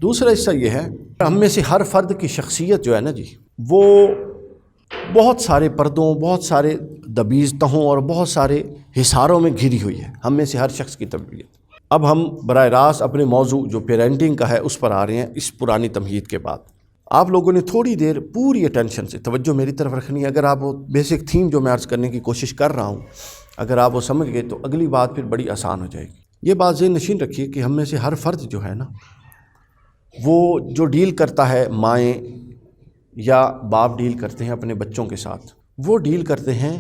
دوسرا حصہ یہ ہے ہم میں سے ہر فرد کی شخصیت جو ہے نا جی، وہ بہت سارے پردوں، بہت سارے دبیز تہوں اور بہت سارے حصاروں میں گھری ہوئی ہے، ہم میں سے ہر شخص کی طبیعت۔ اب ہم براہ راست اپنے موضوع جو پیرنٹنگ کا ہے اس پر آ رہے ہیں، اس پرانی تمہید کے بعد۔ آپ لوگوں نے تھوڑی دیر پوری اٹینشن سے توجہ میری طرف رکھنی ہے۔ اگر آپ وہ بیسک تھیم جو میں عرض کرنے کی کوشش کر رہا ہوں اگر آپ وہ سمجھ گئے تو اگلی بات پھر بڑی آسان ہو جائے گی۔ یہ بات ذہن نشین رکھیے کہ ہم میں سے ہر فرد جو ہے نا، وہ جو ڈیل کرتا ہے، مائیں یا باپ ڈیل کرتے ہیں اپنے بچوں کے ساتھ، وہ ڈیل کرتے ہیں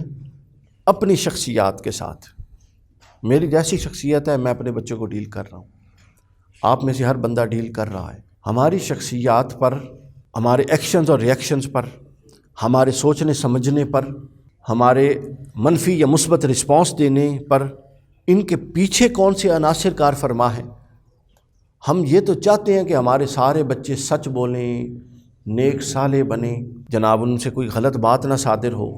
اپنی شخصیات کے ساتھ۔ میری جیسی شخصیت ہے میں اپنے بچوں کو ڈیل کر رہا ہوں، آپ میں سے ہر بندہ ڈیل کر رہا ہے۔ ہماری شخصیات پر، ہمارے ایکشنز اور ریئیکشنز پر، ہمارے سوچنے سمجھنے پر، ہمارے منفی یا مثبت رسپانس دینے پر، ان کے پیچھے کون سے عناصر کار فرما ہیں۔ ہم یہ تو چاہتے ہیں کہ ہمارے سارے بچے سچ بولیں، نیک صالح بنیں، جناب ان سے کوئی غلط بات نہ صادر ہو،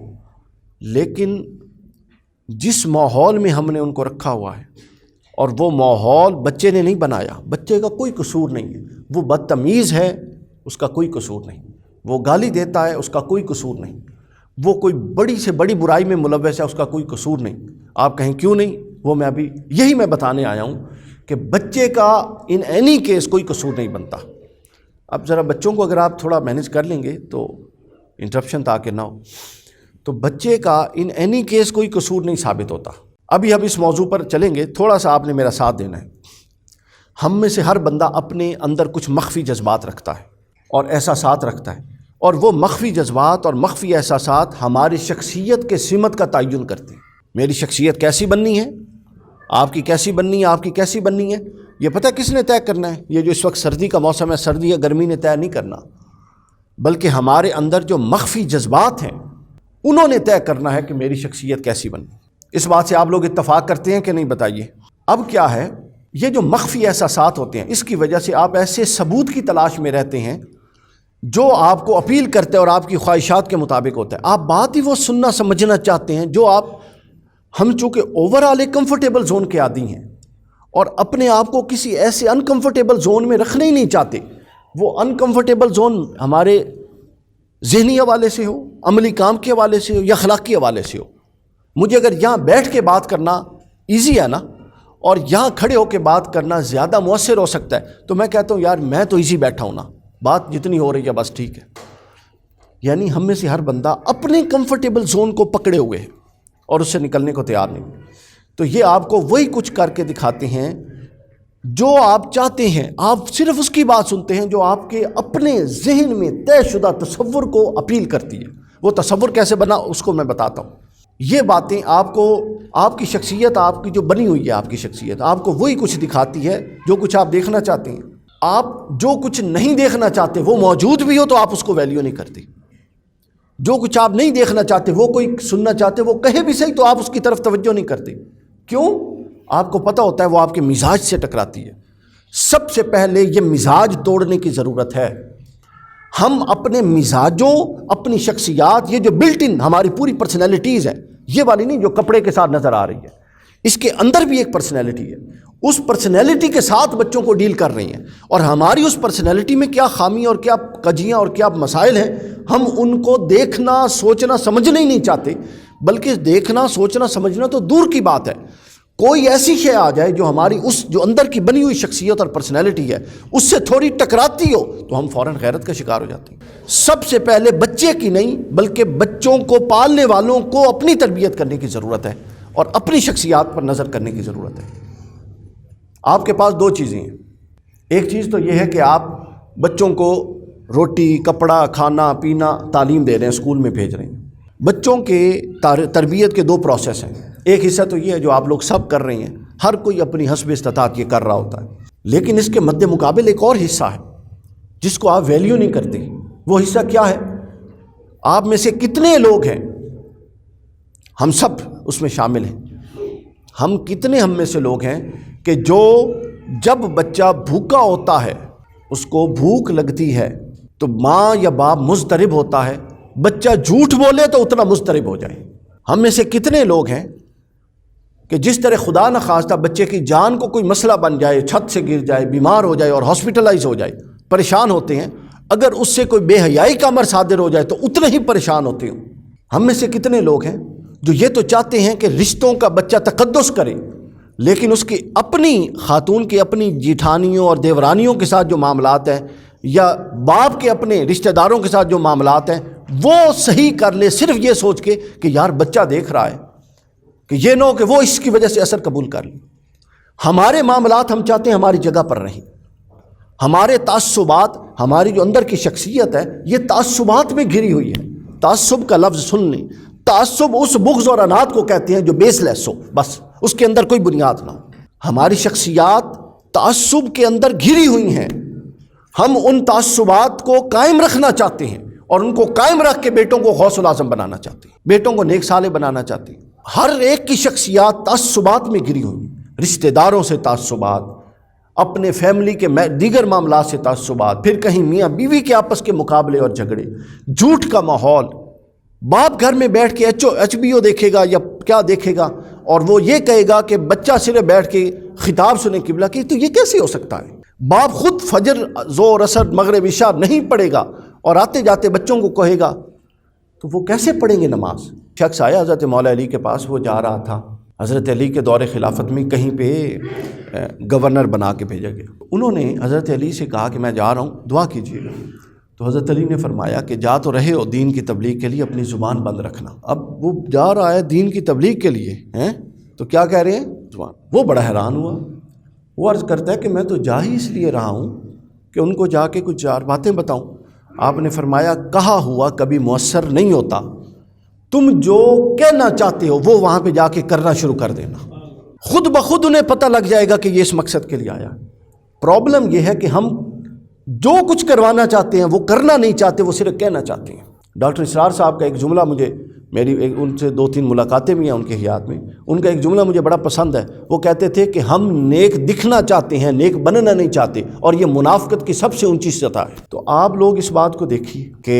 لیکن جس ماحول میں ہم نے ان کو رکھا ہوا ہے، اور وہ ماحول بچے نے نہیں بنایا، بچے کا کوئی قصور نہیں ہے، وہ بدتمیز ہے اس کا کوئی قصور نہیں، وہ گالی دیتا ہے اس کا کوئی قصور نہیں، وہ کوئی بڑی سے بڑی برائی میں ملوث ہے اس کا کوئی قصور نہیں۔ آپ کہیں کیوں نہیں؟ وہ میں ابھی یہی میں بتانے آیا ہوں کہ بچے کا ان اینی کیس کوئی قصور نہیں بنتا۔ اب ذرا بچوں کو اگر آپ تھوڑا مینیج کر لیں گے تو انٹرپشن تاکہ نہ ہو، تو بچے کا ان اینی کیس کوئی قصور نہیں ثابت ہوتا۔ ابھی ہم اس موضوع پر چلیں گے، تھوڑا سا آپ نے میرا ساتھ دینا ہے۔ ہم میں سے ہر بندہ اپنے اندر کچھ مخفی جذبات رکھتا ہے اور احساسات رکھتا ہے، اور وہ مخفی جذبات اور مخفی احساسات ہماری شخصیت کے سمت کا تعین کرتے ہیں۔ میری شخصیت کیسی بننی ہے، آپ کی کیسی بننی ہے، آپ کی کیسی بننی ہے، یہ پتہ کس نے طے کرنا ہے؟ یہ جو اس وقت سردی کا موسم ہے، سردی یا گرمی نے طے نہیں کرنا، بلکہ ہمارے اندر جو مخفی جذبات ہیں انہوں نے طے کرنا ہے کہ میری شخصیت کیسی بننی۔ اس بات سے آپ لوگ اتفاق کرتے ہیں کہ نہیں؟ بتائیے۔ اب کیا ہے، یہ جو مخفی احساسات ہوتے ہیں اس کی وجہ سے آپ ایسے ثبوت کی تلاش میں رہتے ہیں جو آپ کو اپیل کرتے ہیں اور آپ کی خواہشات کے مطابق ہوتا ہے۔ آپ بات ہی وہ سننا سمجھنا چاہتے ہیں جو آپ، ہم چونکہ اوورآل ایک کمفرٹیبل زون کے عادی ہیں اور اپنے آپ کو کسی ایسے انکمفرٹیبل زون میں رکھنا ہی نہیں چاہتے۔ وہ انکمفرٹیبل زون ہمارے ذہنی حوالے سے ہو، عملی کام کے حوالے سے ہو یا اخلاقی حوالے سے ہو۔ مجھے اگر یہاں بیٹھ کے بات کرنا ایزی ہے نا، اور یہاں کھڑے ہو کے بات کرنا زیادہ مؤثر ہو سکتا ہے، تو میں کہتا ہوں یار میں تو ایزی بیٹھا ہوں نا، بات جتنی ہو رہی ہے بس ٹھیک ہے۔ یعنی ہم میں سے ہر بندہ اپنے کمفرٹیبل زون کو پکڑے ہوئے ہے اور اس سے نکلنے کو تیار نہیں۔ تو یہ آپ کو وہی کچھ کر کے دکھاتے ہیں جو آپ چاہتے ہیں، آپ صرف اس کی بات سنتے ہیں جو آپ کے اپنے ذہن میں طے شدہ تصور کو اپیل کرتی ہے۔ وہ تصور کیسے بنا اس کو میں بتاتا ہوں۔ یہ باتیں آپ کو، آپ کی شخصیت، آپ کی جو بنی ہوئی ہے آپ کی شخصیت، آپ کو وہی کچھ دکھاتی ہے جو کچھ آپ دیکھنا چاہتے ہیں۔ آپ جو کچھ نہیں دیکھنا چاہتے وہ موجود بھی ہو تو آپ اس کو ویلیو نہیں کرتے۔ جو کچھ آپ نہیں دیکھنا چاہتے، وہ کوئی سننا چاہتے وہ کہے بھی صحیح تو آپ اس کی طرف توجہ نہیں کرتے۔ کیوں؟ آپ کو پتہ ہوتا ہے وہ آپ کے مزاج سے ٹکراتی ہے۔ سب سے پہلے یہ مزاج توڑنے کی ضرورت ہے۔ ہم اپنے مزاجوں، اپنی شخصیات، یہ جو بلٹ ان ہماری پوری پرسنالٹیز ہے، یہ والی نہیں جو کپڑے کے ساتھ نظر آ رہی ہے، اس کے اندر بھی ایک پرسنالٹی ہے۔ اس پرسنالٹی کے ساتھ بچوں کو ڈیل کر رہی ہیں، اور ہماری اس پرسنالٹی میں کیا خامی اور کیا کجیاں اور کیا مسائل ہیں، ہم ان کو دیکھنا، سوچنا، سمجھنا ہی نہیں چاہتے۔ بلکہ دیکھنا، سوچنا، سمجھنا تو دور کی بات ہے، کوئی ایسی شے آ جائے جو ہماری اس جو اندر کی بنی ہوئی شخصیت اور پرسنالٹی ہے اس سے تھوڑی ٹکراتی ہو تو ہم فوراً غیرت کا شکار ہو جاتے ہیں۔ سب سے پہلے بچے کی نہیں بلکہ بچوں کو پالنے والوں کو اپنی تربیت کرنے کی ضرورت ہے اور اپنی شخصیات پر نظر کرنے کی ضرورت ہے۔ آپ کے پاس دو چیزیں ہیں۔ ایک چیز تو یہ ہے کہ آپ بچوں کو روٹی، کپڑا، کھانا پینا، تعلیم دے رہے ہیں، اسکول میں بھیج رہے ہیں۔ بچوں کے تربیت کے دو پروسیس ہیں۔ ایک حصہ تو یہ ہے جو آپ لوگ سب کر رہے ہیں، ہر کوئی اپنی حسب استطاعت یہ کر رہا ہوتا ہے، لیکن اس کے مد مقابل ایک اور حصہ ہے جس کو آپ ویلیو نہیں کرتے۔ وہ حصہ کیا ہے؟ آپ میں سے کتنے لوگ ہیں، ہم سب اس میں شامل ہیں، ہم میں سے لوگ ہیں کہ جو جب بچہ بھوکا ہوتا ہے، اس کو بھوک لگتی ہے تو ماں یا باپ مضطرب ہوتا ہے، بچہ جھوٹ بولے تو اتنا مضطرب ہو جائے۔ ہم میں سے کتنے لوگ ہیں کہ جس طرح خدا نخواستہ بچے کی جان کو کوئی مسئلہ بن جائے، چھت سے گر جائے، بیمار ہو جائے اور ہاسپٹلائز ہو جائے، پریشان ہوتے ہیں، اگر اس سے کوئی بے حیائی کا امر صادر ہو جائے تو اتنے ہی پریشان ہوتے ہیں۔ ہم میں سے کتنے لوگ ہیں جو یہ تو چاہتے ہیں کہ رشتوں کا بچہ تقدس کرے، لیکن اس کی اپنی خاتون کی اپنی جیٹھانیوں اور دیورانیوں کے ساتھ جو معاملات ہیں، یا باپ کے اپنے رشتہ داروں کے ساتھ جو معاملات ہیں، وہ صحیح کر لے صرف یہ سوچ کے کہ یار بچہ دیکھ رہا ہے، کہ یہ نہ ہو کہ وہ اس کی وجہ سے اثر قبول کر لے۔ ہمارے معاملات ہم چاہتے ہیں ہماری جگہ پر رہیں، ہمارے تعصبات، ہماری جو اندر کی شخصیت ہے یہ تعصبات میں گھری ہوئی ہے۔ تعصب کا لفظ سن لیں، تعصب اس بغض اور انات کو کہتے ہیں جو بیس لیس ہو، بس اس کے اندر کوئی بنیاد نہ ہو۔ ہماری شخصیات تعصب کے اندر گھری ہوئی ہیں، ہم ان تعصبات کو قائم رکھنا چاہتے ہیں اور ان کو قائم رکھ کے بیٹوں کو غوث العظم بنانا چاہتے ہیں، بیٹوں کو نیک صالح بنانا چاہتے ہیں۔ ہر ایک کی شخصیات تعصبات میں گھری ہوئی ہیں، رشتہ داروں سے تعصبات، اپنے فیملی کے دیگر معاملات سے تعصبات، پھر کہیں میاں بیوی کے آپس کے مقابلے اور جھگڑے، جھوٹ کا ماحول، باپ گھر میں بیٹھ کے HBO دیکھے گا یا کیا دیکھے گا اور وہ یہ کہے گا کہ بچہ صرف بیٹھ کے خطاب سنے قبلہ کی، تو یہ کیسے ہو سکتا ہے؟ باپ خود فجر، ظہر، عصر، مغرب، عشاء نہیں پڑھے گا اور آتے جاتے بچوں کو کہے گا، تو وہ کیسے پڑھیں گے نماز؟ شخص آیا حضرت مولا علی کے پاس، وہ جا رہا تھا حضرت علی کے دور خلافت میں کہیں پہ گورنر بنا کے بھیجا گیا۔ انہوں نے حضرت علی سے کہا کہ میں جا رہا ہوں، دعا کیجیے گا۔ تو حضرت علی نے فرمایا کہ جا تو رہے ہو دین کی تبلیغ کے لیے، اپنی زبان بند رکھنا۔ اب وہ جا رہا ہے دین کی تبلیغ کے لیے ہیں تو کیا کہہ رہے ہیں؟ زبان۔ وہ بڑا حیران ہوا، وہ عرض کرتا ہے کہ میں تو جا ہی اس لیے رہا ہوں کہ ان کو جا کے کچھ چار باتیں بتاؤں۔ آپ نے فرمایا کہا ہوا کبھی مؤثر نہیں ہوتا، تم جو کہنا چاہتے ہو وہ وہاں پہ جا کے کرنا شروع کر دینا، خود بخود انہیں پتہ لگ جائے گا کہ یہ اس مقصد کے لیے آیا۔ پرابلم یہ ہے کہ ہم جو کچھ کروانا چاہتے ہیں وہ کرنا نہیں چاہتے، وہ صرف کہنا چاہتے ہیں۔ ڈاکٹر اسرار صاحب کا ایک جملہ مجھے، میری ان سے 2-3 ملاقاتیں بھی ہیں ان کے حیات میں، ان کا ایک جملہ مجھے بڑا پسند ہے۔ وہ کہتے تھے کہ ہم نیک دکھنا چاہتے ہیں، نیک بننا نہیں چاہتے، اور یہ منافقت کی سب سے اونچی سطح ہے۔ تو آپ لوگ اس بات کو دیکھیے کہ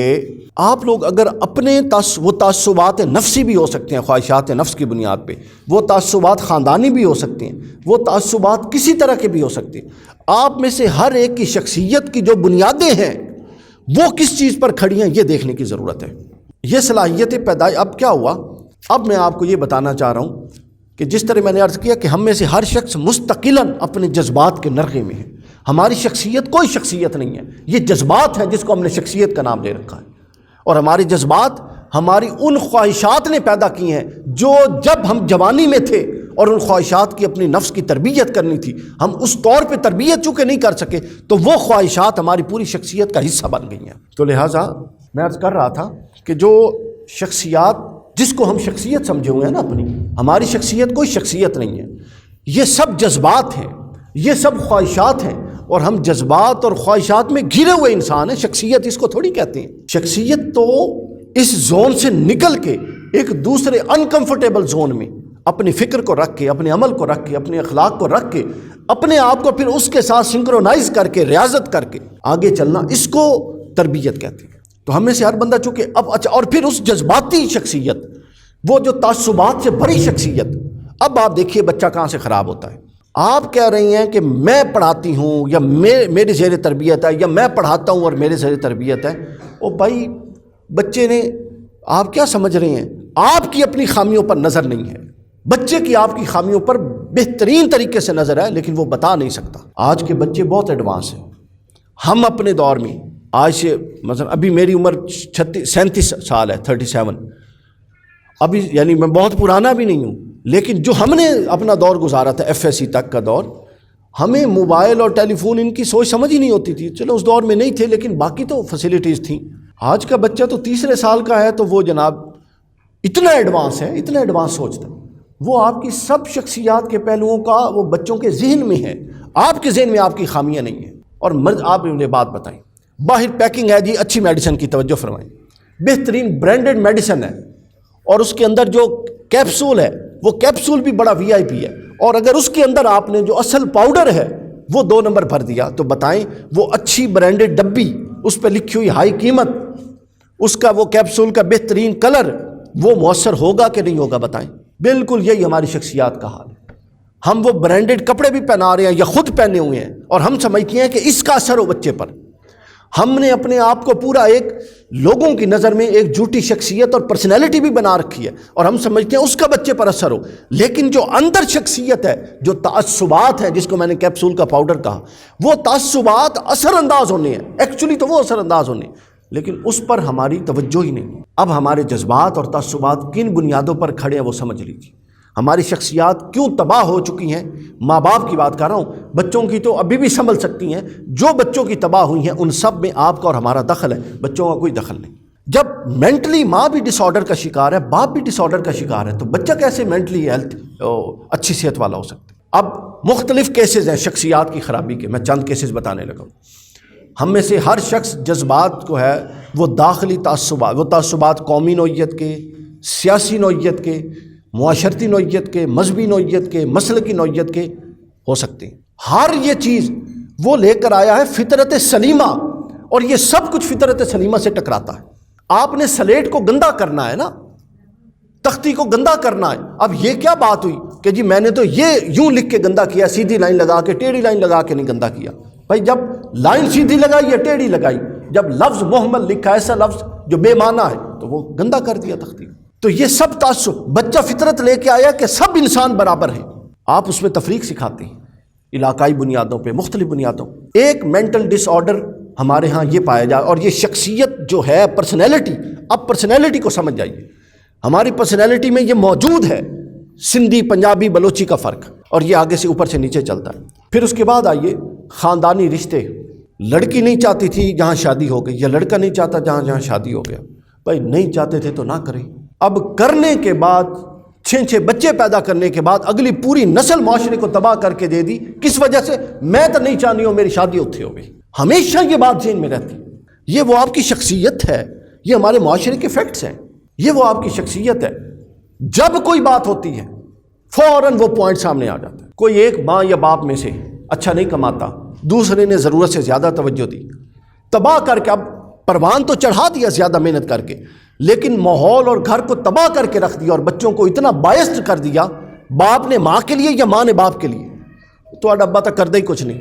آپ لوگ اگر اپنے وہ تعصبات نفسی بھی ہو سکتے ہیں، خواہشات نفس کی بنیاد پہ، وہ تعصبات خاندانی بھی ہو سکتے ہیں، وہ تعصبات کسی طرح کے بھی ہو سکتے ہیں، آپ میں سے ہر ایک کی شخصیت کی جو بنیادیں ہیں وہ کس چیز پر کھڑی ہیں یہ دیکھنے کی ضرورت ہے۔ یہ صلاحیت پیدائش۔ اب کیا ہوا؟ اب میں آپ کو یہ بتانا چاہ رہا ہوں کہ جس طرح میں نے عرض کیا کہ ہم میں سے ہر شخص مستقلاً اپنے جذبات کے نرغے میں ہے۔ ہماری شخصیت کوئی شخصیت نہیں ہے، یہ جذبات ہیں جس کو ہم نے شخصیت کا نام دے رکھا ہے، اور ہمارے جذبات ہماری ان خواہشات نے پیدا کی ہیں جو جب ہم جوانی میں تھے اور ان خواہشات کی اپنی نفس کی تربیت کرنی تھی، ہم اس طور پہ تربیت چونکہ نہیں کر سکے تو وہ خواہشات ہماری پوری شخصیت کا حصہ بن گئی ہیں۔ تو لہٰذا میں عرض کر رہا تھا کہ جو شخصیات جس کو ہم شخصیت سمجھے ہوئے ہیں نا اپنی، ہماری شخصیت کوئی شخصیت نہیں ہے، یہ سب جذبات ہیں، یہ سب خواہشات ہیں، اور ہم جذبات اور خواہشات میں گھرے ہوئے انسان ہیں۔ شخصیت اس کو تھوڑی کہتے ہیں۔ شخصیت تو اس زون سے نکل کے ایک دوسرے انکمفرٹیبل زون میں اپنی فکر کو رکھ کے، اپنے عمل کو رکھ کے، اپنے اخلاق کو رکھ کے، اپنے آپ کو پھر اس کے ساتھ سنکرونائز کر کے، ریاضت کر کے آگے چلنا، اس کو تربیت کہتے ہیں۔ تو ہم میں سے ہر بندہ چونکہ اب اچھا، اور پھر اس جذباتی شخصیت، وہ جو تعصبات سے بڑی شخصیت، اب آپ دیکھیے بچہ کہاں سے خراب ہوتا ہے۔ آپ کہہ رہی ہیں کہ میں پڑھاتی ہوں یا میری زیر تربیت ہے، یا میں پڑھاتا ہوں اور میرے زیر تربیت ہے۔ او بھائی، بچے نے، آپ کیا سمجھ رہے ہیں؟ آپ کی اپنی خامیوں پر نظر نہیں ہے، بچے کی آپ کی خامیوں پر بہترین طریقے سے نظر ہے، لیکن وہ بتا نہیں سکتا۔ آج کے بچے بہت ایڈوانس ہیں۔ ہم اپنے دور میں، آج سے مثلا ابھی میری عمر 37 سال ہے، 37، ابھی یعنی میں بہت پرانا بھی نہیں ہوں، لیکن جو ہم نے اپنا دور گزارا تھا FSC تک کا دور، ہمیں موبائل اور ٹیلی فون ان کی سوچ سمجھ ہی نہیں ہوتی تھی۔ چلو اس دور میں نہیں تھے، لیکن باقی تو فیسلٹیز تھیں۔ آج کا بچہ تو تیسرے سال کا ہے تو وہ جناب اتنا ایڈوانس ہے، اتنا ایڈوانس سوچتا ہے، وہ آپ کی سب شخصیات کے پہلوؤں کا وہ بچوں کے ذہن میں ہے، آپ کے ذہن میں آپ کی خامیاں نہیں ہیں۔ اور آپ انہیں بات بتائیں، باہر پیکنگ ہے جی، اچھی میڈیسن کی توجہ فرمائیں، بہترین برانڈڈ میڈیسن ہے، اور اس کے اندر جو کیپسول ہے وہ کیپسول بھی بڑا VIP ہے، اور اگر اس کے اندر آپ نے جو اصل پاؤڈر ہے وہ 2 نمبر بھر دیا، تو بتائیں وہ اچھی برانڈڈ ڈبی، اس پہ لکھی ہوئی ہائی قیمت، اس کا وہ کیپسول کا بہترین کلر، وہ مؤثر ہوگا کہ نہیں ہوگا؟ بتائیں۔ بالکل یہی ہماری شخصیات کا حال ہے. ہم وہ برانڈڈ کپڑے بھی پہنا رہے ہیں یا خود پہنے ہوئے ہیں اور ہم سمجھتے ہیں کہ اس کا اثر ہو بچے پر. ہم نے اپنے آپ کو پورا ایک لوگوں کی نظر میں ایک جھوٹی شخصیت اور پرسنالٹی بھی بنا رکھی ہے اور ہم سمجھتے ہیں اس کا بچے پر اثر ہو. لیکن جو اندر شخصیت ہے، جو تعصبات ہیں، جس کو میں نے کیپسول کا پاؤڈر کہا، وہ تعصبات اثر انداز ہونے ہیں. ایکچولی تو وہ اثر انداز ہونے ہیں، لیکن اس پر ہماری توجہ ہی نہیں. اب ہمارے جذبات اور تعصبات کن بنیادوں پر کھڑے ہیں وہ سمجھ لیجیے. ہماری شخصیات کیوں تباہ ہو چکی ہیں. ماں باپ کی بات کر رہا ہوں، بچوں کی تو ابھی بھی سنبھل سکتی ہیں. جو بچوں کی تباہ ہوئی ہیں ان سب میں آپ کا اور ہمارا دخل ہے، بچوں کا کوئی دخل نہیں. جب مینٹلی ماں بھی ڈس آرڈر کا شکار ہے، باپ بھی ڈس آرڈر کا شکار ہے، تو بچہ کیسے مینٹلی ہیلتھ اچھی صحت والا ہو سکتا ہے. اب مختلف کیسز ہیں شخصیات کی خرابی کے، میں چند کیسز بتانے لگا ہوں. ہم میں سے ہر شخص جذبات کو ہے وہ داخلی تعصبات قومی نوعیت کے، سیاسی نوعیت کے، معاشرتی نوعیت کے، مذہبی نوعیت کے، مسلکی نوعیت کے ہو سکتے ہیں. ہر یہ چیز وہ لے کر آیا ہے فطرت سلیمہ، اور یہ سب کچھ فطرت سلیمہ سے ٹکراتا ہے. آپ نے سلیٹ کو گندا کرنا ہے نا، تختی کو گندا کرنا ہے. اب یہ کیا بات ہوئی کہ جی میں نے تو یہ یوں لکھ کے گندا کیا، سیدھی لائن لگا کے، ٹیڑھی لائن لگا کے نہیں گندا کیا. بھائی جب لائن سیدھی لگائی یا ٹیڑھی لگائی، جب لفظ محمل لکھا، ایسا لفظ جو بے معنی ہے، تو وہ گندا کر دیا تختی. تو یہ سب تعصب بچہ فطرت لے کے آیا کہ سب انسان برابر ہیں. آپ اس میں تفریق سکھاتے ہیں علاقائی بنیادوں پہ، مختلف بنیادوں. ایک مینٹل ڈس آرڈر ہمارے ہاں یہ پایا جائے، اور یہ شخصیت جو ہے پرسنالٹی. اب پرسنالٹی کو سمجھ جائیے، ہماری پرسنالٹی میں یہ موجود ہے، سندھی پنجابی بلوچی کا فرق، اور یہ آگے سے اوپر سے نیچے چلتا ہے. پھر اس کے بعد آئیے خاندانی رشتے. لڑکی نہیں چاہتی تھی جہاں شادی ہو گئی، یا لڑکا نہیں چاہتا جہاں شادی ہو گیا. بھائی نہیں چاہتے تھے تو نہ کریں. اب کرنے کے بعد 6 بچے پیدا کرنے کے بعد اگلی پوری نسل معاشرے کو تباہ کر کے دے دی. کس وجہ سے؟ میں تو نہیں چاہنی ہوں میری شادی اتھے ہو گئی. ہمیشہ یہ بات ذہن میں رہتی. یہ وہ آپ کی شخصیت ہے، یہ ہمارے معاشرے کے فیکٹس ہیں، یہ وہ آپ کی شخصیت ہے. جب کوئی بات ہوتی ہے فوراً وہ پوائنٹ سامنے آ جاتا ہے. کوئی ایک ماں یا باپ میں سے اچھا نہیں کماتا، دوسرے نے ضرورت سے زیادہ توجہ دی، تباہ کر کے. اب پروان تو چڑھا دیا زیادہ محنت کر کے، لیکن ماحول اور گھر کو تباہ کر کے رکھ دیا، اور بچوں کو اتنا بائسڈ کر دیا. باپ نے ماں کے لیے یا ماں نے باپ کے لیے. تو ڈبا تک کر دے ہی کچھ نہیں،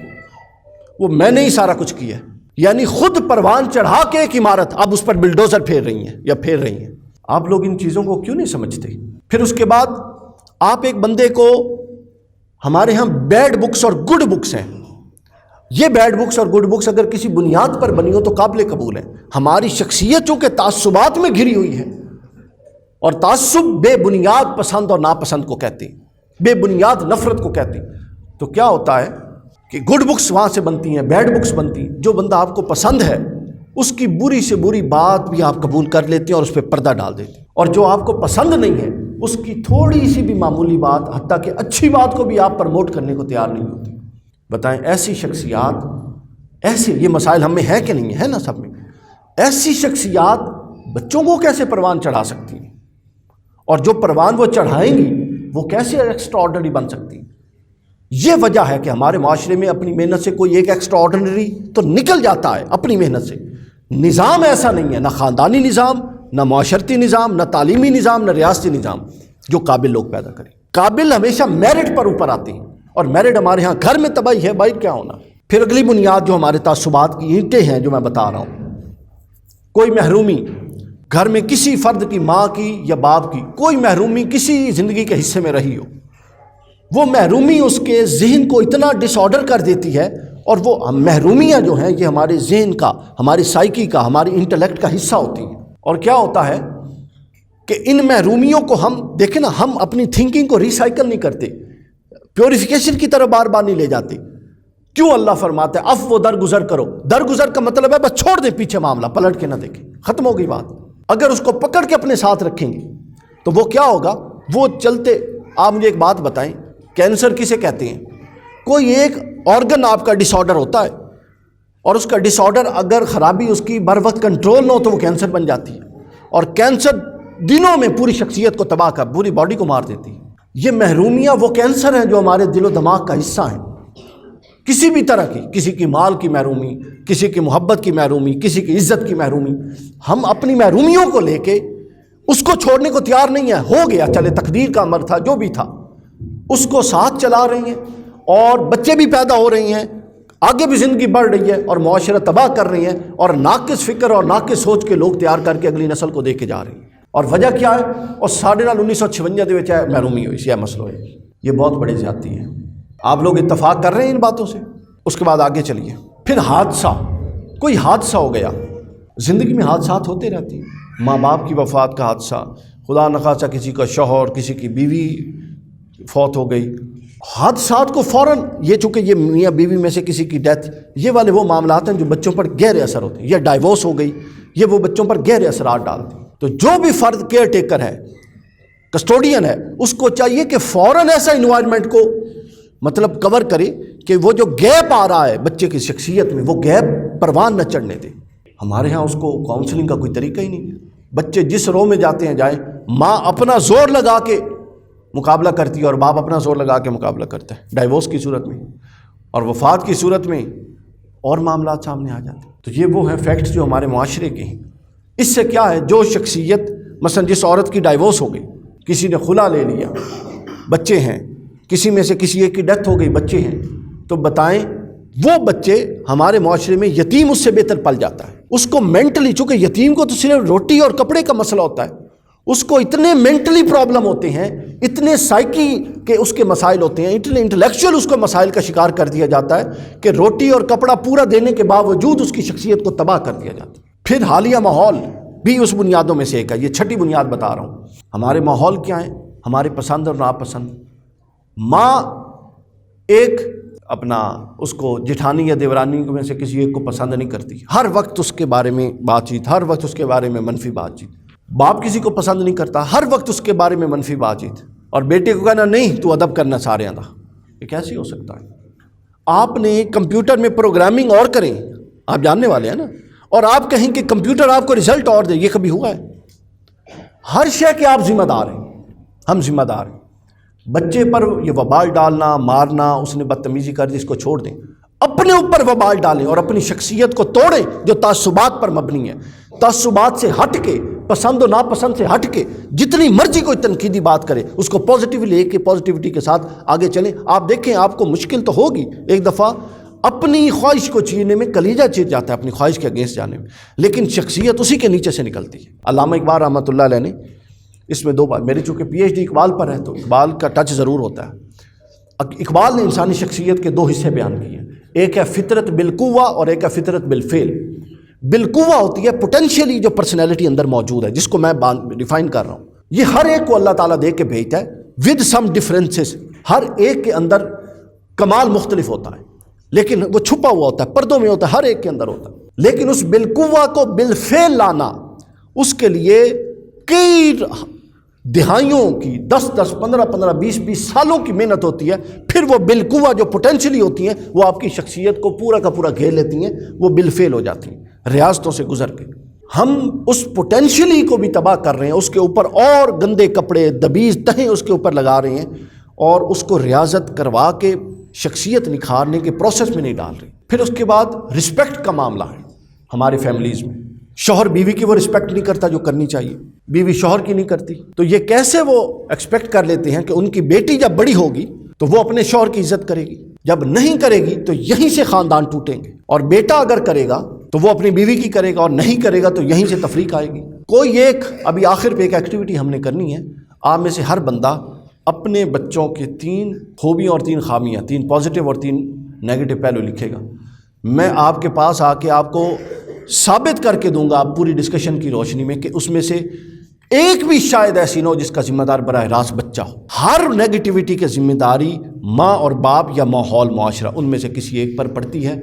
وہ میں نے ہی سارا کچھ کیا. یعنی خود پروان چڑھا کے ایک عمارت اب اس پر بلڈوزر پھیر رہی ہیں یا پھیر رہی ہیں. آپ لوگ ان چیزوں کو کیوں نہیں سمجھتے؟ پھر اس کے بعد آپ ایک بندے کو، ہمارے ہاں بیڈ بکس اور گڈ بکس ہیں. یہ بیڈ بکس اور گڈ بکس اگر کسی بنیاد پر بنی ہو تو قابل قبول ہے. ہماری شخصیت چونکہ تعصبات میں گھری ہوئی ہے، اور تعصب بے بنیاد پسند اور ناپسند کو کہتے ہیں، بے بنیاد نفرت کو کہتے ہیں. تو کیا ہوتا ہے کہ گڈ بکس وہاں سے بنتی ہیں، بیڈ بکس بنتی ہیں. جو بندہ آپ کو پسند ہے اس کی بری سے بری بات بھی آپ قبول کر لیتے ہیں اور اس پہ پردہ ڈال دیتے ہیں، اور جو آپ کو پسند نہیں ہے اس کی تھوڑی سی بھی معمولی بات، حتیٰ کہ اچھی بات کو بھی آپ پروموٹ کرنے کو تیار نہیں ہوتی. بتائیں ایسی شخصیات، ایسے یہ مسائل ہم میں ہے کہ نہیں ہے نا سب میں. ایسی شخصیات بچوں کو کیسے پروان چڑھا سکتی ہیں، اور جو پروان وہ چڑھائیں گی وہ کیسے ایکسٹرا آرڈنری بن سکتی ہیں. یہ وجہ ہے کہ ہمارے معاشرے میں اپنی محنت سے کوئی ایک ایکسٹرا آرڈنری تو نکل جاتا ہے اپنی محنت سے. نظام ایسا نہیں ہے، نہ خاندانی نظام، نہ معاشرتی نظام، نہ تعلیمی نظام، نہ ریاستی نظام جو قابل لوگ پیدا کریں. قابل ہمیشہ میرٹ پر اوپر آتے ہیں، اور میرٹ ہمارے ہاں گھر میں تباہی ہے. بھائی کیا ہونا. پھر اگلی بنیاد جو ہمارے تعصبات کی اینٹیں ہیں جو میں بتا رہا ہوں، کوئی محرومی گھر میں کسی فرد کی، ماں کی یا باپ کی، کوئی محرومی کسی زندگی کے حصے میں رہی ہو، وہ محرومی اس کے ذہن کو اتنا ڈس آرڈر کر دیتی ہے. اور وہ محرومیاں جو ہیں یہ ہمارے ذہن کا، ہماری سائیکی کا، ہماری انٹلیکٹ کا حصہ ہوتی ہیں. اور کیا ہوتا ہے کہ ان محرومیوں کو ہم دیکھیں نا، ہم اپنی تھنکنگ کو ریسائیکل نہیں کرتے، پیوریفیکیشن کی طرف بار بار نہیں لے جاتے. کیوں اللہ فرماتا ہے عفو درگزر کرو. درگزر کا مطلب ہے بس چھوڑ دیں پیچھے معاملہ، پلٹ کے نہ دیکھیں، ختم ہو گئی بات. اگر اس کو پکڑ کے اپنے ساتھ رکھیں گے تو وہ کیا ہوگا، وہ چلتے. آپ مجھے ایک بات بتائیں، کینسر کسے کہتے ہیں؟ کوئی ایک آرگن آپ کا ڈس آرڈر ہوتا ہے، اور اس کا ڈس آرڈر اگر خرابی اس کی بر وقت کنٹرول نہ ہو تو وہ کینسر بن جاتی ہے، اور کینسر دنوں میں پوری شخصیت کو تباہ کر پوری باڈی کو مار دیتی ہے. یہ محرومیاں وہ کینسر ہیں جو ہمارے دل و دماغ کا حصہ ہیں. کسی بھی طرح کی، کسی کی مال کی محرومی، کسی کی محبت کی محرومی، کسی کی عزت کی محرومی، ہم اپنی محرومیوں کو لے کے اس کو چھوڑنے کو تیار نہیں ہے، ہو گیا چلے تقدیر کا امر تھا جو بھی تھا، اس کو ساتھ چلا رہی ہیں، اور بچے بھی پیدا ہو رہی ہیں، آگے بھی زندگی بڑھ رہی ہے، اور معاشرہ تباہ کر رہی ہیں، اور ناقص فکر اور ناقص سوچ کے لوگ تیار کر کے اگلی نسل کو دے کے جا رہی ہیں۔ اور وجہ کیا ہے؟ اور 1956 دے وچ محرومی ہوئی سی مسئلہ ہے، یہ بہت بڑی زیادتی ہے۔ آپ لوگ اتفاق کر رہے ہیں ان باتوں سے؟ اس کے بعد آگے چلیے، پھر حادثہ، کوئی حادثہ ہو گیا، زندگی میں حادثات ہوتے رہتے ہیں، ماں باپ کی وفات کا حادثہ، خدا نخواستہ کسی کا شوہر، کسی کی بیوی فوت ہو گئی، حادثات کو فوراً، یہ چونکہ یہ میاں بیوی میں سے کسی کی ڈیتھ، یہ والے وہ معاملات ہیں جو بچوں پر گہرے اثر ہوتے ہیں، یا ڈائیورس ہو گئی، یہ وہ بچوں پر گہرے اثرات ڈالتے ہیں۔ تو جو بھی فرد کیئر ٹیکر ہے، کسٹوڈین ہے، اس کو چاہیے کہ فوراً ایسا انوائرمنٹ کو مطلب کور کرے کہ وہ جو گیپ آ رہا ہے بچے کی شخصیت میں، وہ گیپ پروان نہ چڑھنے دے۔ ہمارے ہاں اس کو کاؤنسلنگ کا کوئی طریقہ ہی نہیں ہے، بچے جس رو میں جاتے ہیں جائیں، ماں اپنا زور لگا کے مقابلہ کرتی ہے اور باپ اپنا زور لگا کے مقابلہ کرتا ہے، ڈائیورس کی صورت میں اور وفات کی صورت میں اور معاملات سامنے آ جاتے ہیں۔ تو یہ وہ ہیں فیکٹس جو ہمارے معاشرے کے ہیں۔ اس سے کیا ہے، جو شخصیت مثلا جس عورت کی ڈائیورس ہو گئی، کسی نے خلا لے لیا، بچے ہیں، کسی میں سے کسی ایک کی ڈیتھ ہو گئی، بچے ہیں، تو بتائیں وہ بچے ہمارے معاشرے میں یتیم اس سے بہتر پل جاتا ہے۔ اس کو مینٹلی، چونکہ یتیم کو تو صرف روٹی اور کپڑے کا مسئلہ ہوتا ہے، اس کو اتنے مینٹلی پرابلم ہوتے ہیں، اتنے سائیکی کے اس کے مسائل ہوتے ہیں، اتنے انٹلیکچوئل اس کو مسائل کا شکار کر دیا جاتا ہے کہ روٹی اور کپڑا پورا دینے کے باوجود اس کی شخصیت کو تباہ کر دیا جاتا ہے۔ پھر حالیہ ماحول بھی اس بنیادوں میں سے ایک ہے، یہ چھٹی بنیاد بتا رہا ہوں۔ ہمارے ماحول کیا ہیں؟ ہمارے پسند اور ناپسند۔ ماں ایک اپنا اس کو جٹھانی یا دیورانی میں سے کسی ایک کو پسند نہیں کرتی، ہر وقت اس کے بارے میں بات چیت، ہر وقت اس کے بارے میں منفی بات چیت۔ باپ کسی کو پسند نہیں کرتا، ہر وقت اس کے بارے میں منفی بات چیت، اور بیٹے کو کہنا نہیں تو ادب کرنا سارے آدھا۔ یہ کیسے ہو سکتا ہے؟ آپ نے کمپیوٹر میں پروگرامنگ اور کریں، آپ جاننے والے ہیں نا، اور آپ کہیں کہ کمپیوٹر آپ کو رزلٹ اور دے، یہ کبھی ہوا ہے؟ ہر شے کے آپ ذمہ دار ہیں، ہم ذمہ دار ہیں۔ بچے پر یہ وبال ڈالنا، مارنا، اس نے بدتمیزی کر دی، اس کو چھوڑ دیں، اپنے اوپر وبال ڈالیں اور اپنی شخصیت کو توڑیں جو تعصبات پر مبنی ہے۔ تعصبات سے ہٹ کے، پسند و ناپسند سے ہٹ کے جتنی مرضی کوئی تنقیدی بات کرے اس کو پازیٹیولی لے کے پازیٹیوٹی کے ساتھ آگے چلیں۔ آپ دیکھیں آپ کو مشکل تو ہوگی، ایک دفعہ اپنی خواہش کو چیرنے میں کلیجہ چیر جاتا ہے، اپنی خواہش کے اگینسٹ جانے میں، لیکن شخصیت اسی کے نیچے سے نکلتی ہے۔ علامہ اقبال رحمۃ اللہ علیہ نے اس میں دو بار، میری چونکہ پی ایچ ڈی اقبال پر ہے تو اقبال کا ٹچ ضرور ہوتا ہے۔ اقبال نے انسانی شخصیت کے دو حصے بیان کیے ہیں، ایک ہے فطرت بالقوہ اور ایک ہے فطرت بالفعل۔ بالقوہ ہوتی ہے پوٹینشیلی جو پرسنالٹی اندر موجود ہے، جس کو میں ڈیفائن کر رہا ہوں، یہ ہر ایک کو اللہ تعالیٰ دے کے بھیجتا ہے ود سم ڈفرینسز، ہر ایک کے اندر کمال مختلف ہوتا ہے، لیکن وہ چھپا ہوا ہوتا ہے، پردوں میں ہوتا ہے، ہر ایک کے اندر ہوتا ہے۔ لیکن اس بالقوہ کو بالفعل لانا، اس کے لیے کئی دہائیوں کی 10 15 20 سالوں کی محنت ہوتی ہے، پھر وہ بالقوہ جو پوٹینشلی ہوتی ہیں وہ آپ کی شخصیت کو پورا کا پورا گھیر لیتی ہیں، وہ بالفعل ہو جاتی ہیں ریاضتوں سے گزر کے۔ ہم اس پوٹینشلی کو بھی تباہ کر رہے ہیں، اس کے اوپر اور گندے کپڑے دبیز تہیں اس کے اوپر لگا رہے ہیں، اور اس کو ریاضت کروا کے شخصیت نکھارنے کے پروسیس میں نہیں ڈال رہے۔ پھر اس کے بعد رسپیکٹ کا معاملہ ہے ہمارے فیملیز میں، شوہر بیوی کی وہ رسپیکٹ نہیں کرتا جو کرنی چاہیے، بیوی شوہر کی نہیں کرتی، تو یہ کیسے وہ ایکسپیکٹ کر لیتے ہیں کہ ان کی بیٹی جب بڑی ہوگی تو وہ اپنے شوہر کی عزت کرے گی، جب نہیں کرے گی تو یہیں سے خاندان ٹوٹیں گے، اور بیٹا اگر کرے گا تو وہ اپنی بیوی کی کرے گا، اور نہیں کرے گا تو یہیں سے تفریق آئے گی۔ کوئی ایک ابھی آخر پہ ایک ایکٹیویٹی ہم نے کرنی ہے، آپ میں سے ہر بندہ اپنے بچوں کے 3 خوبیاں اور 3 خامیاں، 3 پازیٹیو اور 3 نیگیٹو پہلو لکھے گا۔ میں آپ کے پاس آ کے آپ کو ثابت کر کے دوں گا پوری ڈسکشن کی روشنی میں کہ اس میں سے ایک بھی شاید ایسی نہ ہو جس کا ذمہ دار براہ راست بچہ ہو۔ ہر نیگیٹیوٹی کی ذمہ داری ماں اور باپ یا ماحول معاشرہ ان میں سے کسی ایک پر پڑتی ہے،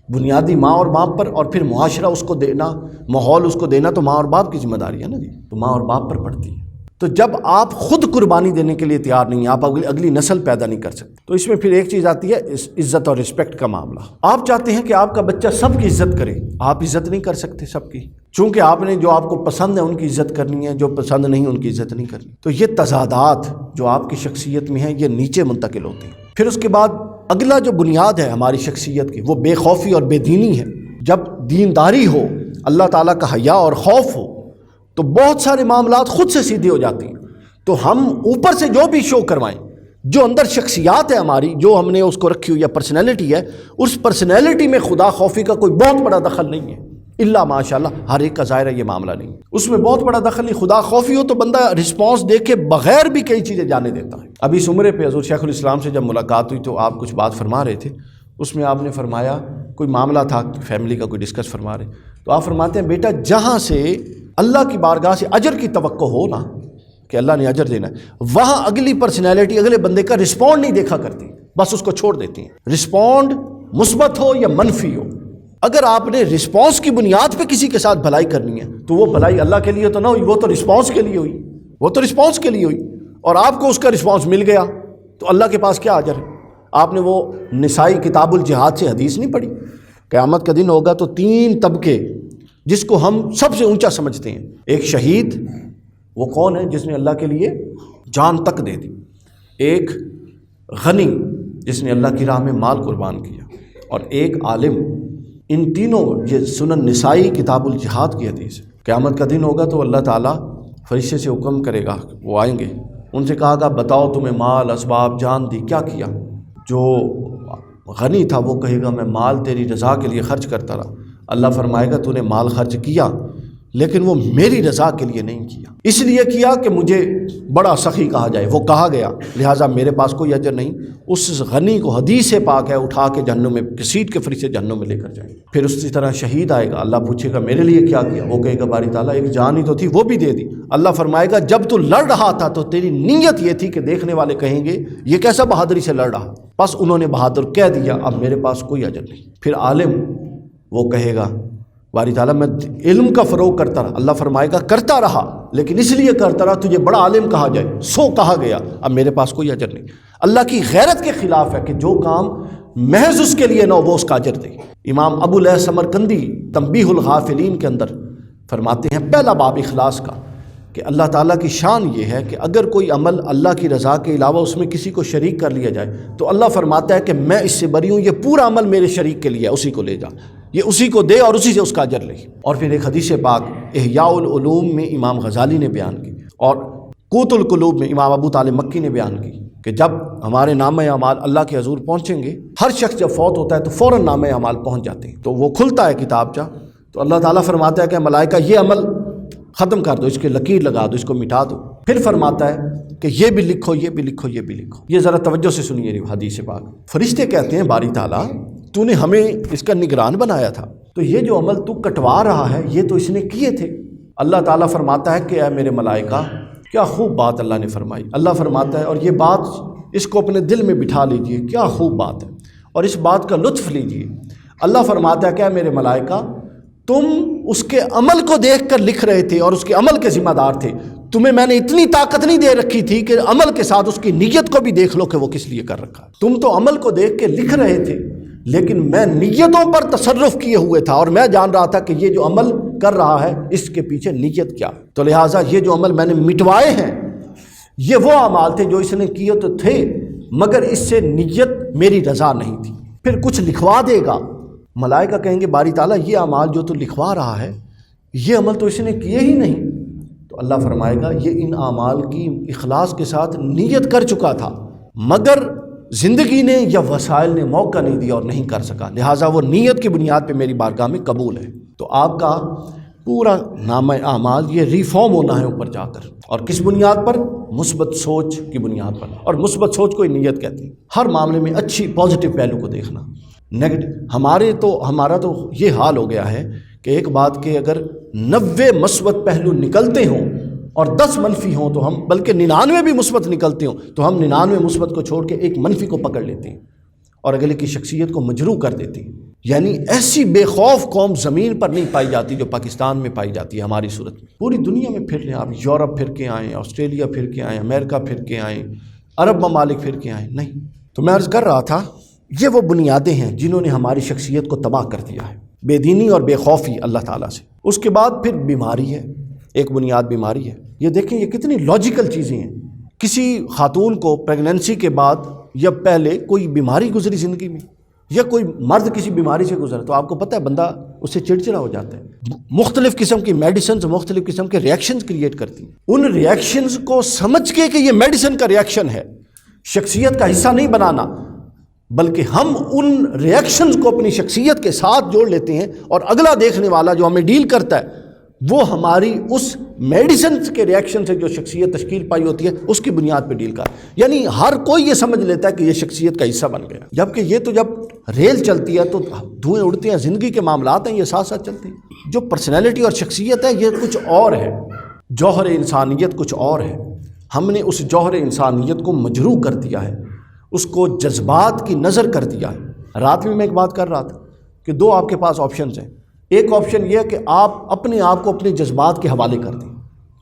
بنیادی ماں اور باپ پر، اور پھر معاشرہ اس کو دینا، ماحول اس کو دینا تو ماں اور باپ کی ذمہ داری ہے نا جی، تو ماں اور باپ پر پڑتی ہے۔ تو جب آپ خود قربانی دینے کے لیے تیار نہیں ہیں، آپ اگلی نسل پیدا نہیں کر سکتے، تو اس میں پھر ایک چیز آتی ہے عزت اور رسپیکٹ کا معاملہ۔ آپ چاہتے ہیں کہ آپ کا بچہ سب کی عزت کرے، آپ عزت نہیں کر سکتے سب کی، چونکہ آپ نے جو آپ کو پسند ہے ان کی عزت کرنی ہے، جو پسند نہیں ان کی عزت نہیں کرنی۔ تو یہ تضادات جو آپ کی شخصیت میں ہیں یہ نیچے منتقل ہوتے ہیں۔ پھر اس کے بعد اگلا جو بنیاد ہے ہماری شخصیت کی وہ بے خوفی اور بے دینی ہے۔ جب دینداری ہو، اللہ تعالیٰ کا حیا اور خوف ہو، تو بہت سارے معاملات خود سے سیدھے ہو جاتے ہیں. تو ہم اوپر سے جو بھی شو کروائیں، جو اندر شخصیات ہے ہماری، جو ہم نے اس کو رکھی ہوئی یا پرسنالٹی ہے، اس پرسنالٹی میں خدا خوفی کا کوئی بہت بڑا دخل نہیں ہے. اللہ ماشاءاللہ ہر ایک کا ظاہر ہے یہ معاملہ نہیں، اس میں بہت بڑا دخل نہیں. خدا خوفی ہو تو بندہ رسپانس دے کے بغیر بھی کئی چیزیں جانے دیتا ہے. ابھی اس عمرے پہ حضور شیخ الاسلام سے جب ملاقات ہوئی تو آپ کچھ بات فرما رہے تھے، اس میں آپ نے فرمایا کوئی معاملہ تھا فیملی کا، کوئی ڈسکس فرما رہے، تو آپ فرماتے ہیں بیٹا جہاں سے اللہ کی بارگاہ سے اجر کی توقع ہو نا کہ اللہ نے اجر دینا ہے، وہاں اگلی پرسنالٹی اگلے بندے کا رسپونڈ نہیں دیکھا کرتی، بس اس کو چھوڑ دیتی ہیں. رسپونڈ مثبت ہو یا منفی ہو، اگر آپ نے رسپانس کی بنیاد پہ کسی کے ساتھ بھلائی کرنی ہے تو وہ بھلائی اللہ کے لیے تو نہ ہوئی، وہ تو رسپانس کے لیے ہوئی، وہ تو رسپانس کے لیے ہوئی، اور آپ کو اس کا رسپانس مل گیا تو اللہ کے پاس کیا اجر ہے. آپ نے وہ نسائی کتاب الجہاد سے حدیث نہیں پڑھی؟ قیامت کا دن ہوگا تو 3 طبقے جس کو ہم سب سے اونچا سمجھتے ہیں. ایک شہید، وہ کون ہے؟ جس نے اللہ کے لیے جان تک دے دی. ایک غنی، جس نے اللہ کی راہ میں مال قربان کیا. اور ایک عالم. ان تینوں، یہ سنن نسائی کتاب الجہاد کی حدیث ہے. قیامت کا دن ہوگا تو اللہ تعالیٰ فرشتے سے حکم کرے گا، وہ آئیں گے، ان سے کہا گا بتاؤ تمہیں مال، اسباب، جان دی، کیا کیا؟ جو غنی تھا وہ کہے گا میں مال تیری رضا کے لیے خرچ کرتا رہا. اللہ فرمائے گا تو نے مال خرچ کیا لیکن وہ میری رضا کے لیے نہیں کیا، اس لیے کیا کہ مجھے بڑا سخی کہا جائے، وہ کہا گیا، لہٰذا میرے پاس کوئی اجر نہیں. اس غنی کو حدیث پاک ہے اٹھا کے جہنم میں گھسیٹ کے فرشتے جہنم میں لے کر جائیں. پھر اسی طرح شہید آئے گا، اللہ پوچھے گا میرے لیے کیا کیا؟ وہ کہے گا باری تعالیٰ ایک جان ہی تو تھی وہ بھی دے دی. اللہ فرمائے گا جب تو لڑ رہا تھا تو تیری نیت یہ تھی کہ دیکھنے والے کہیں گے یہ کیسا بہادری سے لڑ رہا، بس انہوں نے بہادر کہہ دیا، اب میرے پاس کوئی اجر نہیں. پھر عالم، وہ کہے گا باری تعالیٰ میں علم کا فروغ کرتا رہا. اللہ فرمائے گا کرتا رہا لیکن اس لیے کرتا رہا تجھے بڑا عالم کہا جائے، سو کہا گیا، اب میرے پاس کوئی اجر نہیں. اللہ کی غیرت کے خلاف ہے کہ جو کام محض اس کے لیے نہ وہ اس کا اجر دے. امام ابو العلا سمرقندی تنبیہ الغافلین کے اندر فرماتے ہیں پہلا باب اخلاص کا کہ اللہ تعالیٰ کی شان یہ ہے کہ اگر کوئی عمل اللہ کی رضا کے علاوہ اس میں کسی کو شریک کر لیا جائے تو اللہ فرماتا ہے کہ میں اس سے بری ہوں، یہ پورا عمل میرے شریک کے لیے ہے، اسی کو لے جا، یہ اسی کو دے اور اسی سے اس کا اجر لے. اور پھر ایک حدیث پاک احیاء العلوم میں امام غزالی نے بیان کی اور قوت القلوب میں امام ابو طالب مکی نے بیان کی کہ جب ہمارے نامہ اعمال اللہ کے حضور پہنچیں گے، ہر شخص جب فوت ہوتا ہے تو فوراً نامہ اعمال پہنچ جاتے ہیں، تو وہ کھلتا ہے کتابچہ، تو اللہ تعالیٰ فرماتا ہے کہ ملائکہ یہ عمل ختم کر دو، اس کے لکیر لگا دو، اس کو مٹا دو. پھر فرماتا ہے کہ یہ بھی لکھو، یہ بھی لکھو، یہ بھی لکھو. یہ ذرا توجہ سے سنیے حدیث پاک. فرشتے کہتے ہیں باری تعالیٰ تو نے ہمیں اس کا نگران بنایا تھا، تو یہ جو عمل تو کٹوا رہا ہے یہ تو اس نے کیے تھے. اللہ تعالیٰ فرماتا ہے کہ اے میرے ملائکہ کیا خوب بات اللہ نے فرمائی. اللہ فرماتا ہے اور یہ بات اس کو اپنے دل میں بٹھا لیجئے، کیا خوب بات ہے، اور اس بات کا لطف لیجئے. اللہ فرماتا ہے کہ اے میرے ملائکہ تم اس کے عمل کو دیکھ کر لکھ رہے تھے اور اس کے عمل کے ذمہ دار تھے، تمہیں میں نے اتنی طاقت نہیں دے رکھی تھی کہ عمل کے ساتھ اس کی نیت کو بھی دیکھ لو کہ وہ کس لیے کر رکھا. تم تو عمل کو دیکھ کے لکھ رہے تھے لیکن میں نیتوں پر تصرف کیے ہوئے تھا اور میں جان رہا تھا کہ یہ جو عمل کر رہا ہے اس کے پیچھے نیت کیا. تو لہٰذا یہ جو عمل میں نے مٹوائے ہیں یہ وہ اعمال تھے جو اس نے کیے تو تھے مگر اس سے نیت میری رضا نہیں تھی. پھر کچھ لکھوا دے گا، ملائکہ کہیں گے باری تعالیٰ یہ اعمال جو تو لکھوا رہا ہے یہ عمل تو اس نے کیے ہی نہیں. تو اللہ فرمائے گا یہ ان اعمال کی اخلاص کے ساتھ نیت کر چکا تھا مگر زندگی نے یا وسائل نے موقع نہیں دیا اور نہیں کر سکا، لہٰذا وہ نیت کی بنیاد پہ میری بارگاہ میں قبول ہے. تو آپ کا پورا نامہ اعمال یہ ریفارم ہونا ہے اوپر جا کر، اور کس بنیاد پر؟ مثبت سوچ کی بنیاد پر. اور مثبت سوچ کو نیت کہتے ہیں. ہر معاملے میں اچھی پازیٹیو پہلو کو دیکھنا، نیگیٹو. ہمارا تو یہ حال ہو گیا ہے کہ ایک بات کے اگر 90 مثبت پہلو نکلتے ہوں اور 10 منفی ہوں تو ہم بلکہ 99 بھی مثبت نکلتے ہوں تو ہم 99 مثبت کو چھوڑ کے ایک منفی کو پکڑ لیتے ہیں اور اگلے کی شخصیت کو مجروح کر دیتے ہیں. یعنی ایسی بے خوف قوم زمین پر نہیں پائی جاتی جو پاکستان میں پائی جاتی ہے ہماری صورت میں. پوری دنیا میں پھر لیں آپ، یورپ پھر کے آئیں، آسٹریلیا پھر کے آئیں، امریکہ پھر کے آئیں، عرب ممالک پھر کے آئیں، نہیں. تو میں عرض کر رہا تھا یہ وہ بنیادیں ہیں جنہوں نے ہماری شخصیت کو تباہ کر دیا ہے. بے دینی اور بے خوفی اللہ تعالیٰ سے. اس کے بعد پھر بیماری ہے، ایک بنیاد بیماری ہے. یہ دیکھیں یہ کتنی لاجیکل چیزیں ہیں. کسی خاتون کو پریگننسی کے بعد یا پہلے کوئی بیماری گزری زندگی میں، یا کوئی مرد کسی بیماری سے گزرا تو آپ کو پتہ ہے بندہ اسے چڑچڑا ہو جاتا ہے. مختلف قسم کی میڈیسنز مختلف قسم کے ریئیکشنز کریٹ کرتی ہیں. ان ریئیکشنز کو سمجھ کے کہ یہ میڈیسن کا ریئیکشن ہے، شخصیت کا حصہ نہیں بنانا، بلکہ ہم ان ریئیکشنز کو اپنی شخصیت کے ساتھ جوڑ لیتے ہیں، اور اگلا دیکھنے والا جو ہمیں ڈیل کرتا ہے وہ ہماری اس میڈیسن کے ریئیکشن سے جو شخصیت تشکیل پائی ہوتی ہے اس کی بنیاد پہ ڈیل کر، یعنی ہر کوئی یہ سمجھ لیتا ہے کہ یہ شخصیت کا حصہ بن گیا. جبکہ یہ تو جب ریل چلتی ہے تو دھوئیں اڑتے ہیں، زندگی کے معاملات ہیں یہ ساتھ ساتھ چلتے ہیں. جو پرسنالٹی اور شخصیت ہے یہ کچھ اور ہے، جوہر انسانیت کچھ اور ہے. ہم نے اس جوہر انسانیت کو مجروح کر دیا ہے، اس کو جذبات کی نظر کر دیا ہے. رات میں ایک بات کر رہا تھا کہ دو آپ کے پاس آپشنز ہیں. ایک آپشن یہ ہے کہ آپ اپنے آپ کو اپنے جذبات کے حوالے کر دیں،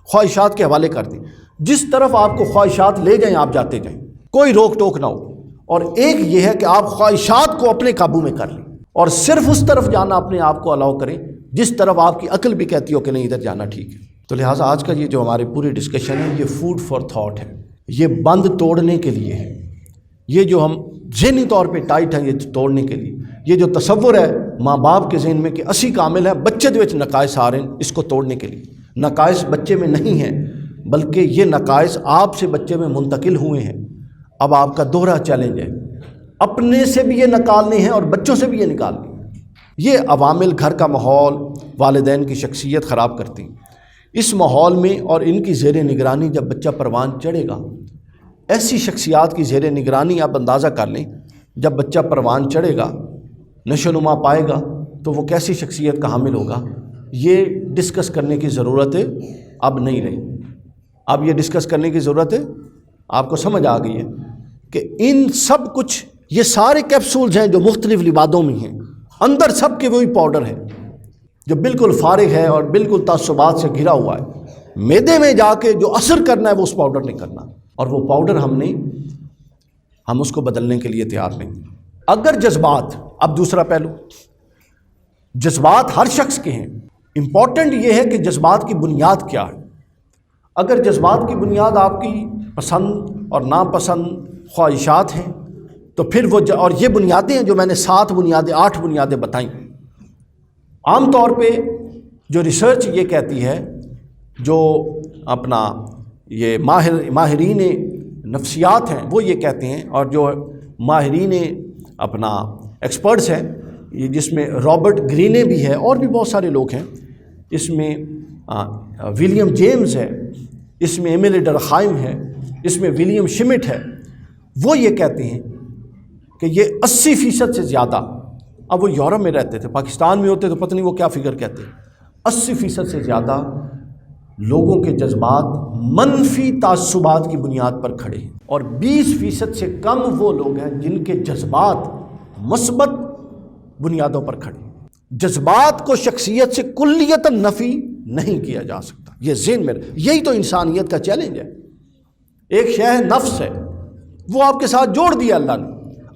خواہشات کے حوالے کر دیں، جس طرف آپ کو خواہشات لے جائیں آپ جاتے جائیں، کوئی روک ٹوک نہ ہو. اور ایک یہ ہے کہ آپ خواہشات کو اپنے قابو میں کر لیں اور صرف اس طرف جانا اپنے آپ کو الاؤ کریں جس طرف آپ کی عقل بھی کہتی ہو کہ نہیں ادھر جانا ٹھیک ہے. تو لہٰذا آج کا یہ جو ہماری پوری ڈسکشن ہے یہ فوڈ فار تھاٹ ہے، یہ بند توڑنے کے لیے ہے. یہ جو ہم ذہنی طور پہ ٹائٹ ہیں یہ توڑنے کے لیے، یہ جو تصور ہے ماں باپ کے ذہن میں کہ اسی کامل ہے بچے دے وچ نقائص آ رہے ہیں، اس کو توڑنے کے لیے. نقائص بچے میں نہیں ہیں بلکہ یہ نقائص آپ سے بچے میں منتقل ہوئے ہیں. اب آپ کا دوہرا چیلنج ہے، اپنے سے بھی یہ نکالنے ہیں اور بچوں سے بھی یہ نکالنے ہیں. یہ عوامل گھر کا ماحول والدین کی شخصیت خراب کرتی ہیں. اس ماحول میں اور ان کی زیر نگرانی جب بچہ پروان چڑھے گا، ایسی شخصیات کی زیر نگرانی آپ اندازہ کر لیں، جب بچہ پروان چڑھے گا نشو نما پائے گا تو وہ کیسی شخصیت کا حامل ہوگا. یہ ڈسکس کرنے کی ضرورت ہے اب نہیں رہی. اب یہ ڈسکس کرنے کی ضرورت ہے، آپ کو سمجھ آ گئی ہے کہ ان سب کچھ یہ سارے کیپسولز ہیں جو مختلف لبادوں میں ہیں، اندر سب کے وہی پاؤڈر ہے جو بالکل فارغ ہے اور بالکل تعصبات سے گھرا ہوا ہے. معدے میں جا کے جو اثر کرنا ہے وہ اس پاؤڈر نے کرنا، اور وہ پاؤڈر ہم اس کو بدلنے کے لیے تیار نہیں. اگر جذبات، اب دوسرا پہلو، جذبات ہر شخص کے ہیں. امپورٹنٹ یہ ہے کہ جذبات کی بنیاد کیا ہے. اگر جذبات کی بنیاد آپ کی پسند اور ناپسند خواہشات ہیں تو پھر وہ اور یہ بنیادیں ہیں جو میں نے 7 بنیادیں 8 بنیادیں بتائیں. عام طور پہ جو ریسرچ یہ کہتی ہے، جو اپنا یہ ماہرین نفسیات ہیں وہ یہ کہتے ہیں، اور جو ماہرین اپنا ایکسپرٹس ہیں، یہ جس میں رابرٹ گرینے بھی ہے اور بھی بہت سارے لوگ ہیں، اس میں ولیم جیمز ہے، اس میں ایمیل ڈرخائم ہے، اس میں ولیم شمٹ ہے. وہ یہ کہتے ہیں کہ یہ 80% سے زیادہ، اب وہ یورپ میں رہتے تھے، پاکستان میں ہوتے تو پتہ نہیں وہ کیا فگر کہتے ہیں، 80% سے زیادہ لوگوں کے جذبات منفی تعصبات کی بنیاد پر کھڑے ہیں، اور 20% سے کم وہ لوگ ہیں جن کے جذبات مثبت بنیادوں پر کھڑے ہیں. جذبات کو شخصیت سے کلیتاً نفی نہیں کیا جا سکتا. یہ ذہن میں، یہی تو انسانیت کا چیلنج ہے. ایک شے ہے نفس ہے، وہ آپ کے ساتھ جوڑ دیا اللہ نے.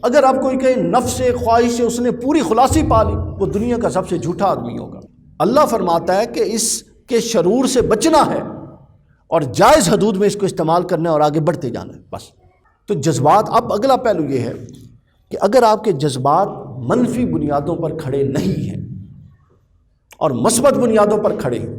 اگر آپ کوئی کہے نفس سے، خواہش سے اس نے پوری خلاصی پا لی، وہ دنیا کا سب سے جھوٹا آدمی ہوگا. اللہ فرماتا ہے کہ اس کے شرور سے بچنا ہے اور جائز حدود میں اس کو استعمال کرنا ہے اور آگے بڑھتے جانا ہے بس. تو جذبات، اب اگلا پہلو یہ ہے کہ اگر آپ کے جذبات منفی بنیادوں پر کھڑے نہیں ہیں اور مثبت بنیادوں پر کھڑے ہیں،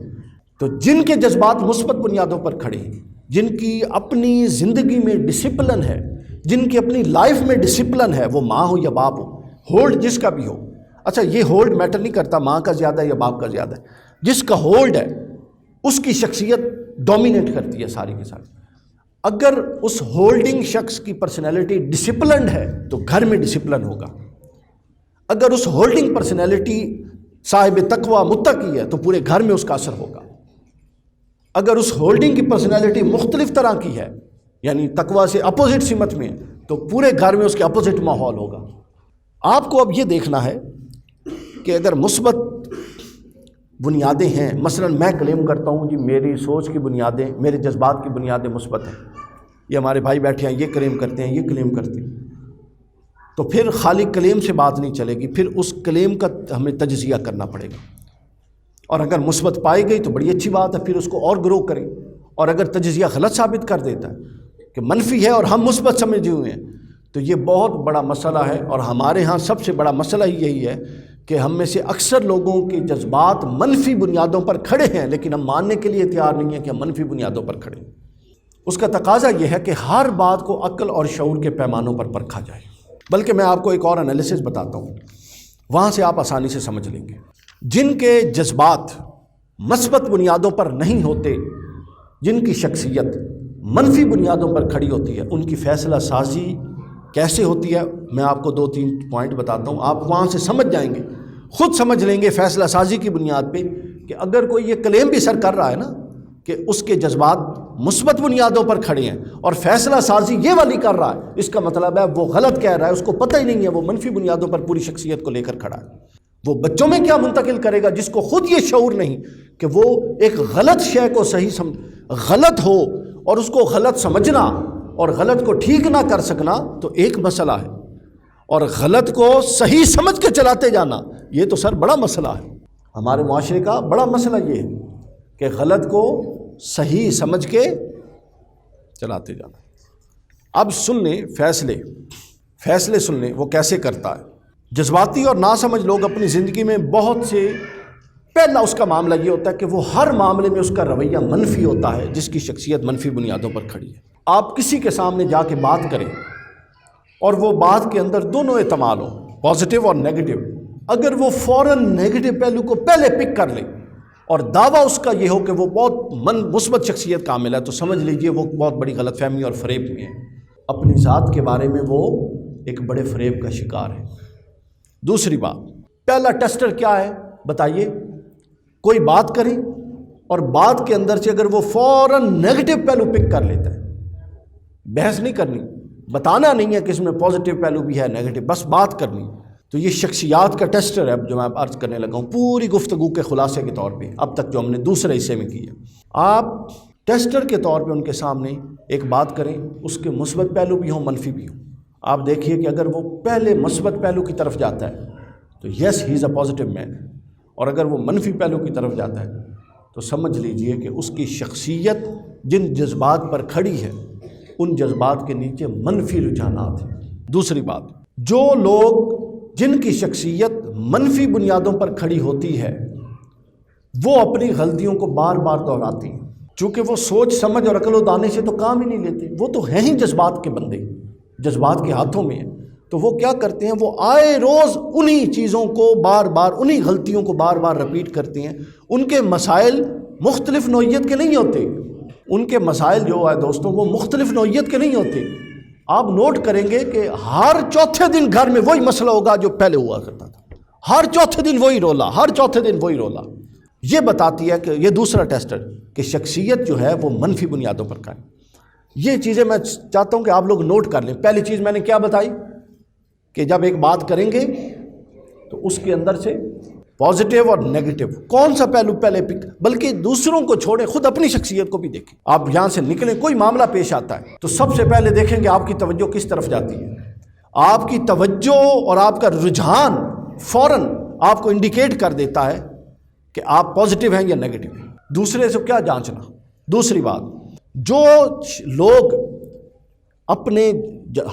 تو جن کے جذبات مثبت بنیادوں پر کھڑے ہیں، جن کی اپنی زندگی میں ڈسپلن ہے، جن کی اپنی لائف میں ڈسپلن ہے، وہ ماں ہو یا باپ ہو، ہولڈ جس کا بھی ہو. اچھا، یہ ہولڈ میٹر نہیں کرتا ماں کا زیادہ ہے یا باپ کا زیادہ ہے، جس کا ہولڈ ہے اس کی شخصیت ڈومینیٹ کرتی ہے ساری کے ساری. اگر اس ہولڈنگ شخص کی پرسنالٹی ڈسپلنڈ ہے تو گھر میں ڈسپلن ہوگا. اگر اس ہولڈنگ پرسنالٹی صاحب تقوی متقی ہے تو پورے گھر میں اس کا اثر ہوگا. اگر اس ہولڈنگ کی پرسنالٹی مختلف طرح کی ہے، یعنی تقوی سے اپوزٹ سمت میں، تو پورے گھر میں اس کے اپوزٹ ماحول ہوگا. آپ کو اب یہ دیکھنا ہے کہ اگر مثبت بنیادیں ہیں، مثلا میں کلیم کرتا ہوں جی میری سوچ کی بنیادیں، میرے جذبات کی بنیادیں مثبت ہیں، یہ ہمارے بھائی بیٹھے ہیں یہ کلیم کرتے ہیں، یہ کلیم کرتے ہیں، تو پھر خالی کلیم سے بات نہیں چلے گی، پھر اس کلیم کا ہمیں تجزیہ کرنا پڑے گا. اور اگر مثبت پائی گئی تو بڑی اچھی بات ہے، پھر اس کو اور گرو کریں. اور اگر تجزیہ غلط ثابت کر دیتا ہے کہ منفی ہے اور ہم مثبت سمجھے ہوئے ہیں، تو یہ بہت بڑا مسئلہ ہے. اور ہمارے ہاں سب سے بڑا مسئلہ ہی یہی ہے کہ ہم میں سے اکثر لوگوں کے جذبات منفی بنیادوں پر کھڑے ہیں، لیکن ہم ماننے کے لیے تیار نہیں ہیں کہ ہم منفی بنیادوں پر کھڑے ہیں۔ اس کا تقاضا یہ ہے کہ ہر بات کو عقل اور شعور کے پیمانوں پر پرکھا جائے۔ بلکہ میں آپ کو ایک اور انالیسس بتاتا ہوں، وہاں سے آپ آسانی سے سمجھ لیں گے۔ جن کے جذبات مثبت بنیادوں پر نہیں ہوتے، جن کی شخصیت منفی بنیادوں پر کھڑی ہوتی ہے، ان کی فیصلہ سازی کیسے ہوتی ہے، میں آپ کو 2-3 پوائنٹ بتاتا ہوں، آپ وہاں سے سمجھ جائیں گے، خود سمجھ لیں گے فیصلہ سازی کی بنیاد پہ کہ اگر کوئی یہ کلیم بھی سر کر رہا ہے نا کہ اس کے جذبات مثبت بنیادوں پر کھڑے ہیں اور فیصلہ سازی یہ والی کر رہا ہے، اس کا مطلب ہے وہ غلط کہہ رہا ہے، اس کو پتہ ہی نہیں ہے، وہ منفی بنیادوں پر پوری شخصیت کو لے کر کھڑا ہے۔ وہ بچوں میں کیا منتقل کرے گا جس کو خود یہ شعور نہیں کہ وہ ایک غلط شے کو صحیح غلط ہو اور اس کو غلط سمجھنا اور غلط کو ٹھیک نہ کر سکنا تو ایک مسئلہ ہے، اور غلط کو صحیح سمجھ کے چلاتے جانا یہ تو سر بڑا مسئلہ ہے۔ ہمارے معاشرے کا بڑا مسئلہ یہ ہے کہ غلط کو صحیح سمجھ کے چلاتے جانا۔ اب سن لیں فیصلے سن لیں وہ کیسے کرتا ہے۔ جذباتی اور ناسمجھ لوگ اپنی زندگی میں بہت سے، پہلا اس کا معاملہ یہ ہوتا ہے کہ وہ ہر معاملے میں اس کا رویہ منفی ہوتا ہے، جس کی شخصیت منفی بنیادوں پر کھڑی ہے۔ آپ کسی کے سامنے جا کے بات کریں اور وہ بات کے اندر دونوں احتمال ہوں، پازیٹیو اور نیگیٹو، اگر وہ فوراً نیگیٹو پہلو کو پہلے پک کر لے اور دعویٰ اس کا یہ ہو کہ وہ بہت مثبت شخصیت کا حامل ہے، تو سمجھ لیجئے وہ بہت بڑی غلط فہمی اور فریب میں ہے، اپنی ذات کے بارے میں وہ ایک بڑے فریب کا شکار ہے۔ دوسری بات، پہلا ٹیسٹر کیا ہے بتائیے؟ کوئی بات کریں اور بات کے اندر سے اگر وہ فوراً نیگیٹو پہلو پک کر لیتا ہے، بحث نہیں کرنی، بتانا نہیں ہے کہ اس میں پازیٹیو پہلو بھی ہے نیگیٹو، بس بات کرنی، تو یہ شخصیات کا ٹیسٹر ہے جو میں عرض کرنے لگا ہوں پوری گفتگو کے خلاصے کے طور پہ اب تک جو ہم نے دوسرے حصے میں کی ہے۔ آپ ٹیسٹر کے طور پہ ان کے سامنے ایک بات کریں، اس کے مثبت پہلو بھی ہوں منفی بھی ہوں، آپ دیکھیے کہ اگر وہ پہلے مثبت پہلو کی طرف جاتا ہے تو یس ہی از اے پازیٹیو مین، اور اگر وہ منفی پہلو کی طرف جاتا ہے تو سمجھ لیجئے کہ اس کی شخصیت جن جذبات پر کھڑی ہے ان جذبات کے نیچے منفی رجحانات ہیں۔ دوسری بات، جو لوگ جن کی شخصیت منفی بنیادوں پر کھڑی ہوتی ہے وہ اپنی غلطیوں کو بار بار دہراتی ہیں، چونکہ وہ سوچ سمجھ اور عقل و دانے سے تو کام ہی نہیں لیتے، وہ تو ہیں ہی جذبات کے بندے، جذبات کے ہاتھوں میں ہیں، تو وہ کیا کرتے ہیں، وہ آئے روز انہی چیزوں کو بار بار، انہی غلطیوں کو بار بار رپیٹ کرتے ہیں۔ ان کے مسائل مختلف نوعیت کے نہیں ہوتے، ان کے مسائل جو ہے دوستوں وہ مختلف نوعیت کے نہیں ہوتے۔ آپ نوٹ کریں گے کہ ہر چوتھے دن گھر میں وہی مسئلہ ہوگا جو پہلے ہوا کرتا تھا، ہر چوتھے دن وہی رولا، ہر چوتھے دن وہی رولا۔ یہ بتاتی ہے کہ یہ دوسرا ٹیسٹر کہ شخصیت جو ہے وہ منفی بنیادوں پر کا ہے۔ یہ چیزیں میں چاہتا ہوں کہ آپ لوگ نوٹ کر لیں۔ پہلی چیز میں نے کیا بتائی کہ جب ایک بات کریں گے تو اس کے اندر سے پازیٹیو اور نیگیٹو کون سا پہلو پہلے پک، بلکہ دوسروں کو چھوڑیں، خود اپنی شخصیت کو بھی دیکھیں۔ آپ یہاں سے نکلیں، کوئی معاملہ پیش آتا ہے تو سب سے پہلے دیکھیں کہ آپ کی توجہ کس طرف جاتی ہے۔ آپ کی توجہ اور آپ کا رجحان فوراً آپ کو انڈیکیٹ کر دیتا ہے کہ آپ پازیٹیو ہیں یا نیگیٹو ہیں۔ دوسرے سے کیا جانچنا۔ دوسری بات، جو لوگ اپنے،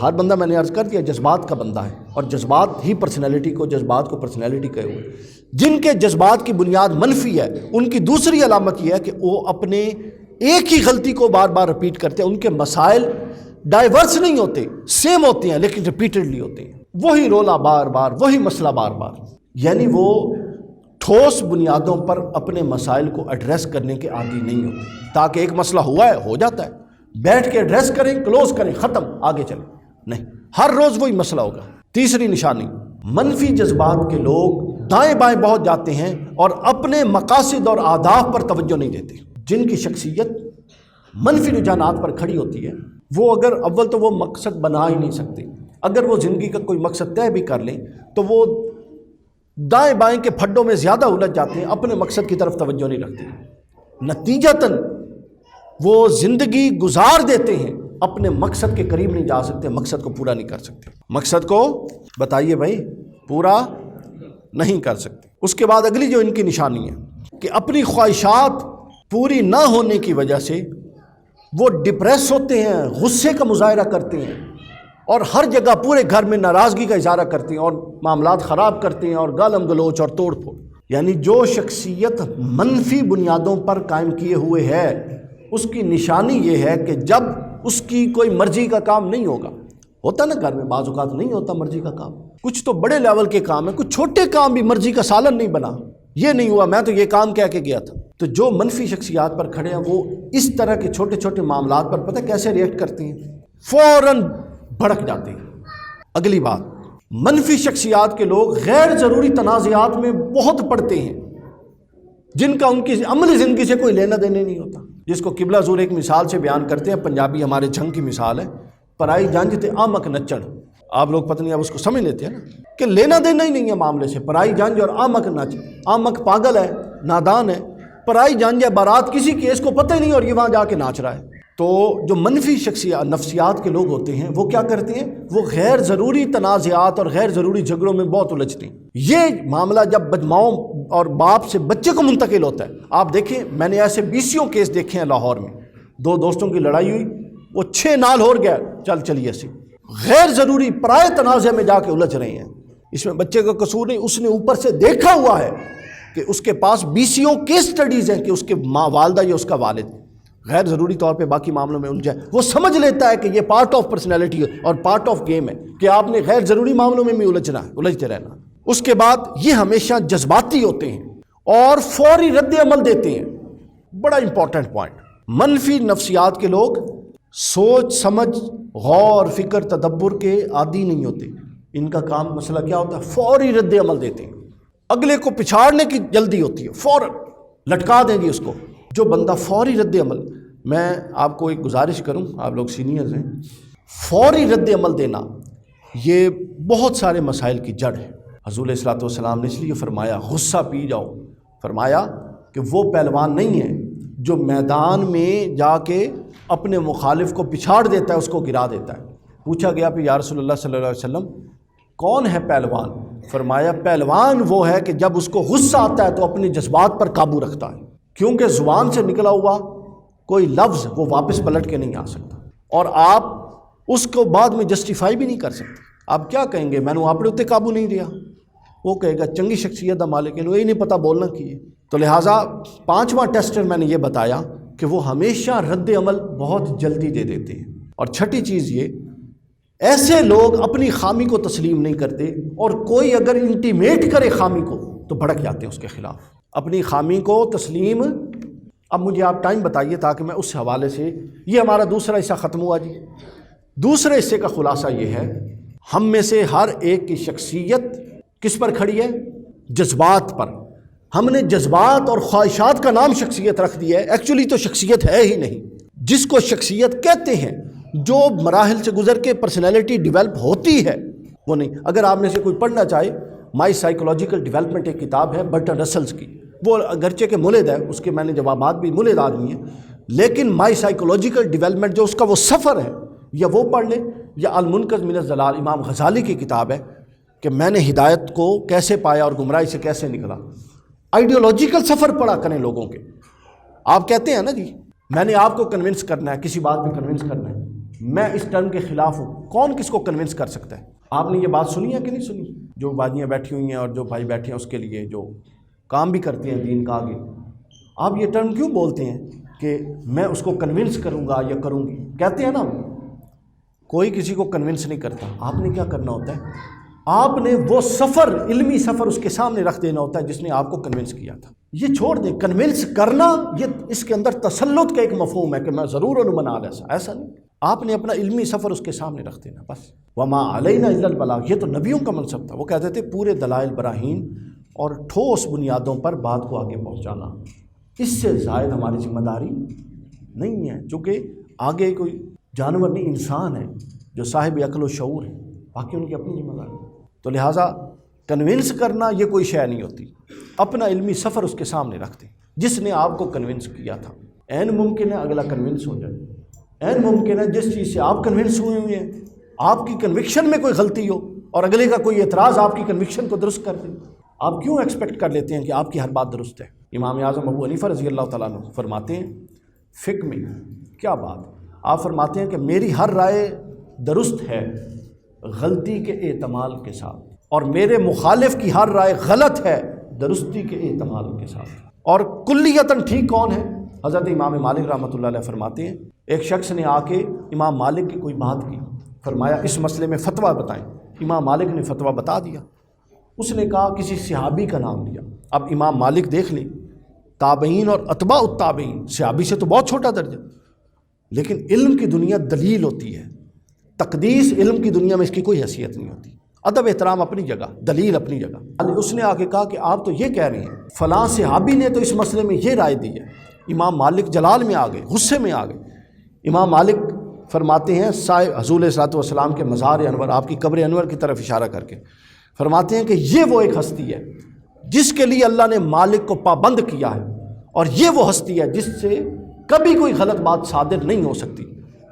ہر بندہ میں نے عرض کر دیا جذبات کا بندہ ہے، اور جذبات ہی پرسنالٹی کو، جذبات کو پرسنالٹی کہے ہوئے، جن کے جذبات کی بنیاد منفی ہے ان کی دوسری علامت یہ ہے کہ وہ اپنے ایک ہی غلطی کو بار بار رپیٹ کرتے ہیں۔ ان کے مسائل ڈائیورس نہیں ہوتے، سیم ہوتے ہیں لیکن ریپیٹڈلی ہوتے ہیں، وہی رولا بار بار، وہی مسئلہ بار بار، یعنی وہ ٹھوس بنیادوں پر اپنے مسائل کو ایڈریس کرنے کے عادی نہیں ہوتے، تاکہ ایک مسئلہ ہوا ہے ہو جاتا ہے، بیٹھ کے ایڈریس کریں، کلوز کریں، ختم، آگے چلیں، نہیں، ہر روز وہی مسئلہ ہوگا۔ تیسری نشانی، منفی جذبات کے لوگ دائیں بائیں بہت جاتے ہیں اور اپنے مقاصد اور اہداف پر توجہ نہیں دیتے۔ جن کی شخصیت منفی رجحانات پر کھڑی ہوتی ہے وہ اگر اول تو وہ مقصد بنا ہی نہیں سکتے، اگر وہ زندگی کا کوئی مقصد طے بھی کر لیں تو وہ دائیں بائیں کے پھڈوں میں زیادہ الجھ جاتے ہیں، اپنے مقصد کی طرف توجہ نہیں رکھتے، نتیجتاً وہ زندگی گزار دیتے ہیں، اپنے مقصد کے قریب نہیں جا سکتے، مقصد کو پورا نہیں کر سکتے، مقصد کو بتائیے بھائی پورا نہیں کر سکتے۔ اس کے بعد اگلی جو ان کی نشانی ہے کہ اپنی خواہشات پوری نہ ہونے کی وجہ سے وہ ڈپریس ہوتے ہیں، غصے کا مظاہرہ کرتے ہیں، اور ہر جگہ پورے گھر میں ناراضگی کا اظہار کرتے ہیں اور معاملات خراب کرتے ہیں اور گالم گلوچ اور توڑ پھوڑ. یعنی جو شخصیت منفی بنیادوں پر قائم کیے ہوئے ہے اس کی نشانی یہ ہے کہ جب اس کی کوئی مرضی کا کام نہیں ہوتا نا گھر میں بعض اوقات نہیں ہوتا مرضی کا کام, کچھ تو بڑے لیول کے کام ہیں, کچھ چھوٹے کام بھی مرضی کا سالن نہیں بنا, یہ نہیں ہوا میں تو یہ کام کہہ کے گیا تھا. تو جو منفی شخصیات پر کھڑے ہیں وہ اس طرح کے چھوٹے چھوٹے معاملات پر پتہ کیسے ریئیکٹ کرتے ہیں, فوراً بھڑک جاتے ہیں. اگلی بات, منفی شخصیات کے لوگ غیر ضروری تنازعات میں بہت پڑتے ہیں جن کا ان کی عملی زندگی سے کوئی لینا دینا نہیں ہوتا, جس کو قبلہ حضور ایک مثال سے بیان کرتے ہیں, پنجابی ہمارے جھنگ کی مثال ہے, پرائی جنج تے آمک نچڑ. آپ لوگ پتہ نہیں اب اس کو سمجھ لیتے ہیں نا کہ لینا دینا ہی نہیں ہے معاملے سے, پرائی جنج اور آمک نچ. آمک پاگل ہے, نادان ہے, پرائی جنج ہے بارات کسی کی, اس کو پتہ ہی نہیں اور یہ وہاں جا کے ناچ رہا ہے. تو جو منفی شخصیات نفسیات کے لوگ ہوتے ہیں وہ کیا کرتے ہیں, وہ غیر ضروری تنازعات اور غیر ضروری جھگڑوں میں بہت الجھتے ہیں. یہ معاملہ جب ماؤں اور باپ سے بچے کو منتقل ہوتا ہے, آپ دیکھیں میں نے ایسے 20 کیس دیکھے ہیں لاہور میں, 2 دوستوں کی لڑائی ہوئی, وہ 6 نال ہو گیا, چلیے ایسے غیر ضروری پرائے تنازع میں جا کے الجھ رہے ہیں. اس میں بچے کا قصور نہیں, اس نے اوپر سے دیکھا ہوا ہے کہ اس کے پاس 20 کیس سٹڈیز ہیں کہ اس کے ماں والدہ یا اس کا والد غیر ضروری طور پہ باقی معاملوں میں الجھا ہے. وہ سمجھ لیتا ہے کہ یہ پارٹ آف پرسنالٹی اور پارٹ آف گیم ہے کہ آپ نے غیر ضروری معاملوں میں بھی الجھتے رہنا. اس کے بعد یہ ہمیشہ جذباتی ہوتے ہیں اور فوری رد عمل دیتے ہیں. بڑا امپورٹنٹ پوائنٹ, منفی نفسیات کے لوگ سوچ سمجھ غور فکر تدبر کے عادی نہیں ہوتے. ان کا کام مسئلہ کیا ہوتا ہے, فوری رد عمل دیتے ہیں. اگلے کو پچھاڑنے کی جلدی ہوتی ہے, فوراً لٹکا دیں گے اس کو. جو بندہ فوری رد عمل, میں آپ کو ایک گزارش کروں, آپ لوگ سینئرز ہیں, فوری رد عمل دینا یہ بہت سارے مسائل کی جڑ ہے. حضور علیہ الصلوۃ والسلام نے اس لیے فرمایا غصہ پی جاؤ, فرمایا کہ وہ پہلوان نہیں ہے جو میدان میں جا کے اپنے مخالف کو پچھاڑ دیتا ہے, اس کو گرا دیتا ہے. پوچھا گیا پھر یا رسول اللہ صلی اللہ علیہ وسلم کون ہے پہلوان؟ فرمایا پہلوان وہ ہے کہ جب اس کو غصہ آتا ہے تو اپنے جذبات پر قابو رکھتا ہے, کیونکہ زبان سے نکلا ہوا کوئی لفظ وہ واپس پلٹ کے نہیں آ سکتا, اور آپ اس کو بعد میں جسٹیفائی بھی نہیں کر سکتے. آپ کیا کہیں گے, میں نے اپنے اتنے قابو نہیں دیا, وہ کہے گا چنگی شخصیت دا مالک ہے, وہی نہیں پتہ بولنا کی ہے. تو لہٰذا 5واں ٹیسٹر میں نے یہ بتایا کہ وہ ہمیشہ رد عمل بہت جلدی دے دیتے ہیں. اور چھٹی چیز یہ, ایسے لوگ اپنی خامی کو تسلیم نہیں کرتے, اور کوئی اگر انٹیمیٹ کرے خامی کو تو بھڑک جاتے ہیں اس کے خلاف. اپنی خامی کو تسلیم, اب مجھے آپ ٹائم بتائیے تاکہ میں اس حوالے سے, یہ ہمارا دوسرا حصہ ختم ہوا جی. دوسرے حصے کا خلاصہ یہ ہے, ہم میں سے ہر ایک کی شخصیت کس پر کھڑی ہے؟ جذبات پر. ہم نے جذبات اور خواہشات کا نام شخصیت رکھ دیا ہے, ایکچولی تو شخصیت ہے ہی نہیں. جس کو شخصیت کہتے ہیں جو مراحل سے گزر کے پرسنالٹی ڈیولپ ہوتی ہے وہ نہیں. اگر آپ میں سے کوئی پڑھنا چاہے, مائی سائیکولوجیکل ڈیولپمنٹ ایک کتاب ہے برٹن رسلز کی, وہ اگرچہ کہ مولد ہے, اس کے میں نے جوابات بھی مولد آدمی ہیں, لیکن مائی سائیکولوجیکل ڈیولپمنٹ جو اس کا وہ سفر ہے, یا وہ پڑھ لیں, یا المنقذ من الضلال امام غزالی کی کتاب ہے کہ میں نے ہدایت کو کیسے پایا اور گمراہی سے کیسے نکلا. آئیڈیولوجیکل سفر پڑا کریں لوگوں کے. آپ کہتے ہیں نا جی میں نے آپ کو کنونس کرنا ہے, کسی بات پہ کنونس کرنا ہے, میں اس ٹرم کے خلاف ہوں, کون کس کو کنونس کر سکتا ہے؟ آپ نے یہ بات سنی ہے کہ نہیں سنی؟ جو بازیاں بیٹھی ہوئی ہیں اور جو بھائی بیٹھے ہیں اس کے لیے جو کام بھی کرتے ہیں دین کا آگے, آپ یہ ٹرم کیوں بولتے ہیں کہ میں اس کو کنونس کروں گا یا کروں گی؟ کہتے ہیں نا کوئی کسی کو کنونس نہیں کرتا. آپ نے کیا کرنا ہوتا ہے, آپ نے وہ سفر, علمی سفر اس کے سامنے رکھ دینا ہوتا ہے جس نے آپ کو کنونس کیا تھا. یہ چھوڑ دیں, کنونس کرنا یہ اس کے اندر تسلط کا ایک مفہوم ہے کہ میں ضرور انہوں بنا ایسا نہیں. آپ نے اپنا علمی سفر اس کے سامنے رکھ دینا بس. وما علینا الا البلاغ, یہ تو نبیوں کا منصب تھا. وہ کہتے تھے پورے دلائل براہین اور ٹھوس بنیادوں پر بات کو آگے پہنچانا, اس سے زائد ہماری ذمہ داری نہیں ہے. چونکہ آگے کوئی جانور نہیں, انسان ہے جو صاحب عقل و شعور ہے, باقی ان کی اپنی ذمہ داری. تو لہٰذا کنونس کرنا یہ کوئی شے نہیں ہوتی. اپنا علمی سفر اس کے سامنے رکھ دیں جس نے آپ کو کنونس کیا تھا. عین ممکن ہے اگلا کنونس ہو جائے, عین ممکن ہے جس چیز سے آپ کنونس ہوئے ہوئے ہیں آپ کی کنوکشن میں کوئی غلطی ہو اور اگلے کا کوئی اعتراض آپ کی کنوکشن کو درست کر دے. آپ کیوں ایکسپیکٹ کر لیتے ہیں کہ آپ کی ہر بات درست ہے؟ امام اعظم ابو حنیفہ رضی اللہ تعالیٰ عنہ فرماتے ہیں فقہ میں کیا بات, آپ فرماتے ہیں کہ میری ہر رائے درست ہے غلطی کے احتمال کے ساتھ، اور میرے مخالف کی ہر رائے غلط ہے درستی کے احتمال کے ساتھ۔ اور کلیتاً ٹھیک کون ہے؟ حضرت امام مالک رحمۃ اللہ علیہ فرماتے ہیں، ایک شخص نے آ کے امام مالک کی کوئی بات کی، فرمایا اس مسئلے میں فتویٰ بتائیں۔ امام مالک نے فتویٰ بتا دیا۔ اس نے کہا کسی صحابی کا نام لیا۔ اب امام مالک دیکھ لیں، تابعین اور اتباع التابعین، صحابی سے تو بہت چھوٹا درجہ، لیکن علم کی دنیا دلیل ہوتی ہے، تقدیس علم کی دنیا میں اس کی کوئی حیثیت نہیں ہوتی۔ ادب احترام اپنی جگہ، دلیل اپنی جگہ۔ اس نے آگے کہا کہ آپ تو یہ کہہ رہے ہیں فلاں صحابی نے تو اس مسئلے میں یہ رائے دی ہے۔ امام مالک جلال میں آ گئے، غصے میں آ گئے۔ امام مالک فرماتے ہیں صاحب حضور علیہ الصلوۃ والسلام کے مزار انور، آپ کی قبر انور کی طرف اشارہ کر کے فرماتے ہیں کہ یہ وہ ایک ہستی ہے جس کے لیے اللہ نے مالک کو پابند کیا ہے، اور یہ وہ ہستی ہے جس سے کبھی کوئی غلط بات صادر نہیں ہو سکتی۔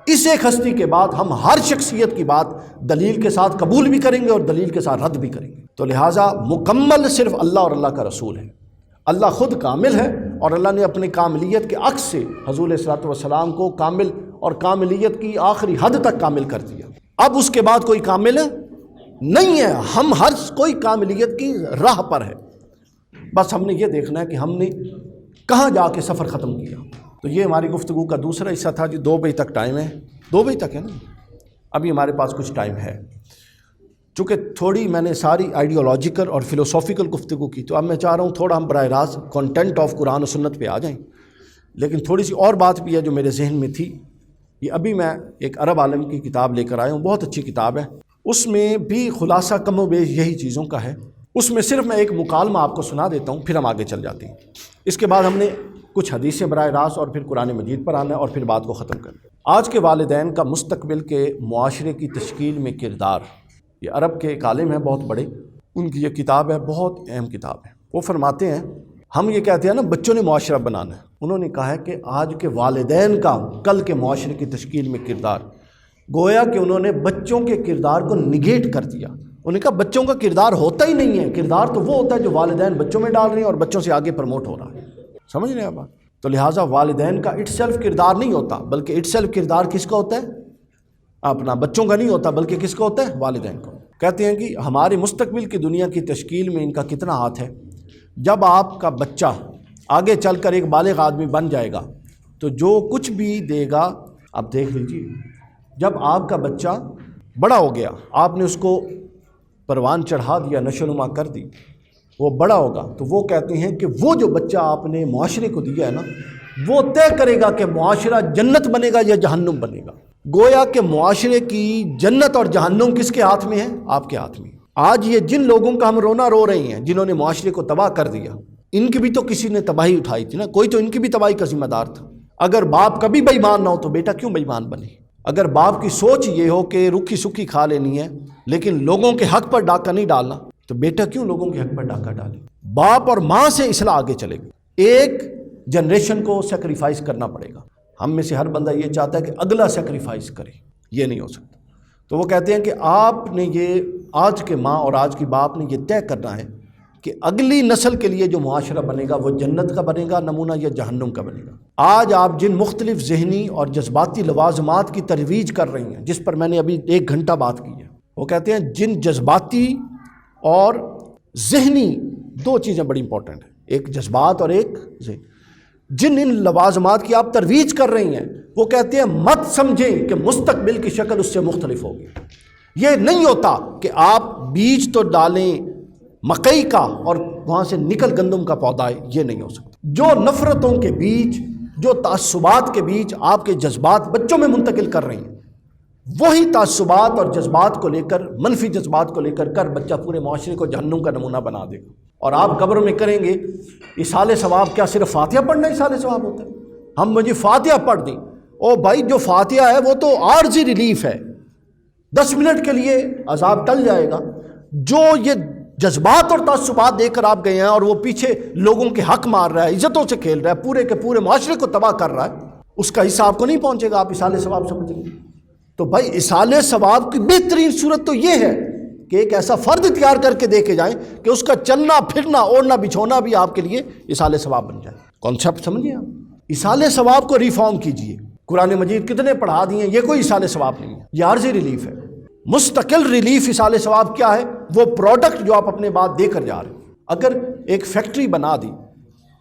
اس ایک ہستی کے بعد ہم ہر شخصیت کی بات دلیل کے ساتھ قبول بھی کریں گے اور دلیل کے ساتھ رد بھی کریں گے۔ تو لہٰذا مکمل صرف اللہ اور اللہ کا رسول ہے۔ اللہ خود کامل ہے، اور اللہ نے اپنی کاملیت کے عکس سے حضور علیہ الصلوۃ والسلام کو کامل اور کاملیت کی آخری حد تک کامل کر دیا۔ اب اس کے بعد کوئی کامل نہیں ہے، ہم ہر کوئی کاملیت کی راہ پر ہے، بس ہم نے یہ دیکھنا ہے کہ ہم نے کہاں جا کے سفر ختم کیا۔ تو یہ ہماری گفتگو کا دوسرا حصہ تھا جی۔ 2 بجے تک ٹائم ہے، 2 بجے تک ہے نا، ابھی ہمارے پاس کچھ ٹائم ہے۔ چونکہ تھوڑی میں نے ساری آئیڈیالوجیکل اور فلوسافیکل گفتگو کی، تو اب میں چاہ رہا ہوں تھوڑا ہم براہ راست کانٹینٹ آف قرآن و سنت پہ آ جائیں، لیکن تھوڑی سی اور بات بھی ہے جو میرے ذہن میں تھی۔ یہ ابھی میں ایک عرب عالم کی کتاب لے کر آیا ہوں، بہت اچھی کتاب ہے، اس میں بھی خلاصہ کم و بیش یہی چیزوں کا ہے۔ اس میں صرف میں ایک مکالمہ آپ کو سنا دیتا ہوں، پھر ہم آگے چل جاتے ہیں۔ اس کے بعد ہم نے کچھ حدیثیں براہ راست اور پھر قرآن مجید پر آنا ہے، اور پھر بات کو ختم کرنا ہے۔ آج کے والدین کا مستقبل کے معاشرے کی تشکیل میں کردار، یہ عرب کے ایک عالم ہیں بہت بڑے، ان کی یہ کتاب ہے، بہت اہم کتاب ہے۔ وہ فرماتے ہیں ہم یہ کہتے ہیں نا بچوں نے معاشرہ بنانا ہے، انہوں نے کہا ہے کہ آج کے والدین کا کل کے معاشرے کی تشکیل میں کردار، گویا کہ انہوں نے بچوں کے کردار کو نگیٹ کر دیا۔ انہوں نے کہا بچوں کا کردار ہوتا ہی نہیں ہے، کردار تو وہ ہوتا ہے جو والدین بچوں میں ڈال رہے ہیں اور بچوں سے آگے پروموٹ ہو رہا ہے۔ سمجھ رہے ہیں آپ؟ تو لہٰذا والدین کا اٹ سیلف کردار نہیں ہوتا، بلکہ اٹ سیلف کردار کس کا ہوتا ہے؟ اپنا بچوں کا نہیں ہوتا، بلکہ کس کا ہوتا ہے؟ والدین کا۔ کہتے ہیں کہ ہمارے مستقبل کی دنیا کی تشکیل میں ان کا کتنا ہاتھ ہے۔ جب آپ کا بچہ آگے چل کر ایک بالغ آدمی بن جائے گا تو جو کچھ بھی دے گا، آپ دیکھ لیجیے، جب آپ کا بچہ بڑا ہو گیا، آپ نے اس کو پروان چڑھا دیا، نشو نما کر دی، وہ بڑا ہوگا تو وہ کہتے ہیں کہ وہ جو بچہ آپ نے معاشرے کو دیا ہے نا، وہ طے کرے گا کہ معاشرہ جنت بنے گا یا جہنم بنے گا۔ گویا کہ معاشرے کی جنت اور جہنم کس کے ہاتھ میں ہے؟ آپ کے ہاتھ میں۔ آج یہ جن لوگوں کا ہم رونا رو رہے ہیں، جنہوں نے معاشرے کو تباہ کر دیا، ان کی بھی تو کسی نے تباہی اٹھائی تھی نا، کوئی تو ان کی بھی تباہی کا ذمہ دار تھا۔ اگر باپ کبھی بے ایمان نہ ہو تو بیٹا کیوں بے ایمان بنے؟ اگر باپ کی سوچ یہ ہو کہ رکھی سکھی کھا لینی ہے لیکن لوگوں کے حق پر ڈاکہ نہیں ڈالنا، تو بیٹا کیوں لوگوں کے حق پر ڈاکہ ڈالے؟ باپ اور ماں سے اصلاح آگے چلے گی۔ ایک جنریشن کو سیکریفائز کرنا پڑے گا۔ ہم میں سے ہر بندہ یہ چاہتا ہے کہ اگلا سیکریفائز کرے، یہ نہیں ہو سکتا۔ تو وہ کہتے ہیں کہ آپ نے یہ آج کے ماں اور آج کی باپ نے یہ طے کرنا ہے کہ اگلی نسل کے لیے جو معاشرہ بنے گا وہ جنت کا بنے گا نمونہ یا جہنم کا بنے گا۔ آج آپ جن مختلف ذہنی اور جذباتی لوازمات کی ترویج کر رہی ہیں، جس پر میں نے ابھی 1 گھنٹہ بات کی ہے، وہ کہتے ہیں جن جذباتی اور ذہنی 2 چیزیں بڑی امپورٹنٹ ہیں، ایک جذبات اور ایک ذہن، جن ان لوازمات کی آپ ترویج کر رہی ہیں، وہ کہتے ہیں مت سمجھیں کہ مستقبل کی شکل اس سے مختلف ہوگی۔ یہ نہیں ہوتا کہ آپ بیج تو ڈالیں مکئی کا اور وہاں سے نکل گندم کا پودا ہے، یہ نہیں ہو سکتا۔ جو نفرتوں کے بیج، جو تعصبات کے بیج آپ کے جذبات بچوں میں منتقل کر رہے ہیں، وہی تعصبات اور جذبات کو لے کر، منفی جذبات کو لے کر بچہ پورے معاشرے کو جہنم کا نمونہ بنا دے گا۔ اور آپ قبر میں کریں گے ایصال ثواب، کیا صرف فاتحہ پڑھنا ایصال ثواب ہوتا ہے؟ ہم مجھے فاتحہ پڑھ دیں، او بھائی جو فاتحہ ہے وہ تو عارضی ریلیف ہے، 10 منٹ کے لیے عذاب ٹل جائے گا۔ جو یہ جذبات اور تعصبات دے کر آپ گئے ہیں اور وہ پیچھے لوگوں کے حق مار رہا ہے، عزتوں سے کھیل رہا ہے، پورے کے پورے معاشرے کو تباہ کر رہا ہے، اس کا حصہ آپ کو نہیں پہنچے گا، آپ ایصال ثواب سمجھیں گے۔ تو بھائی ایصال ثواب کی بہترین صورت تو یہ ہے کہ ایک ایسا فرد تیار کر کے دے کے جائیں کہ اس کا چلنا پھرنا اوڑھنا بچھونا بھی آپ کے لیے ایصال ثواب بن جائے۔ کانسیپٹ سمجھیے آپ، ایصال ثواب کو ریفارم کیجئے۔ قرآن مجید کتنے پڑھا دیے، یہ کوئی ایصال ثواب نہیں ہے، یہ عارضی ریلیف ہے۔ مستقل ریلیف ایصال ثواب کیا ہے؟ وہ پروڈکٹ جو آپ اپنے بعد دے کر جا رہے ہیں۔ اگر ایک فیکٹری بنا دی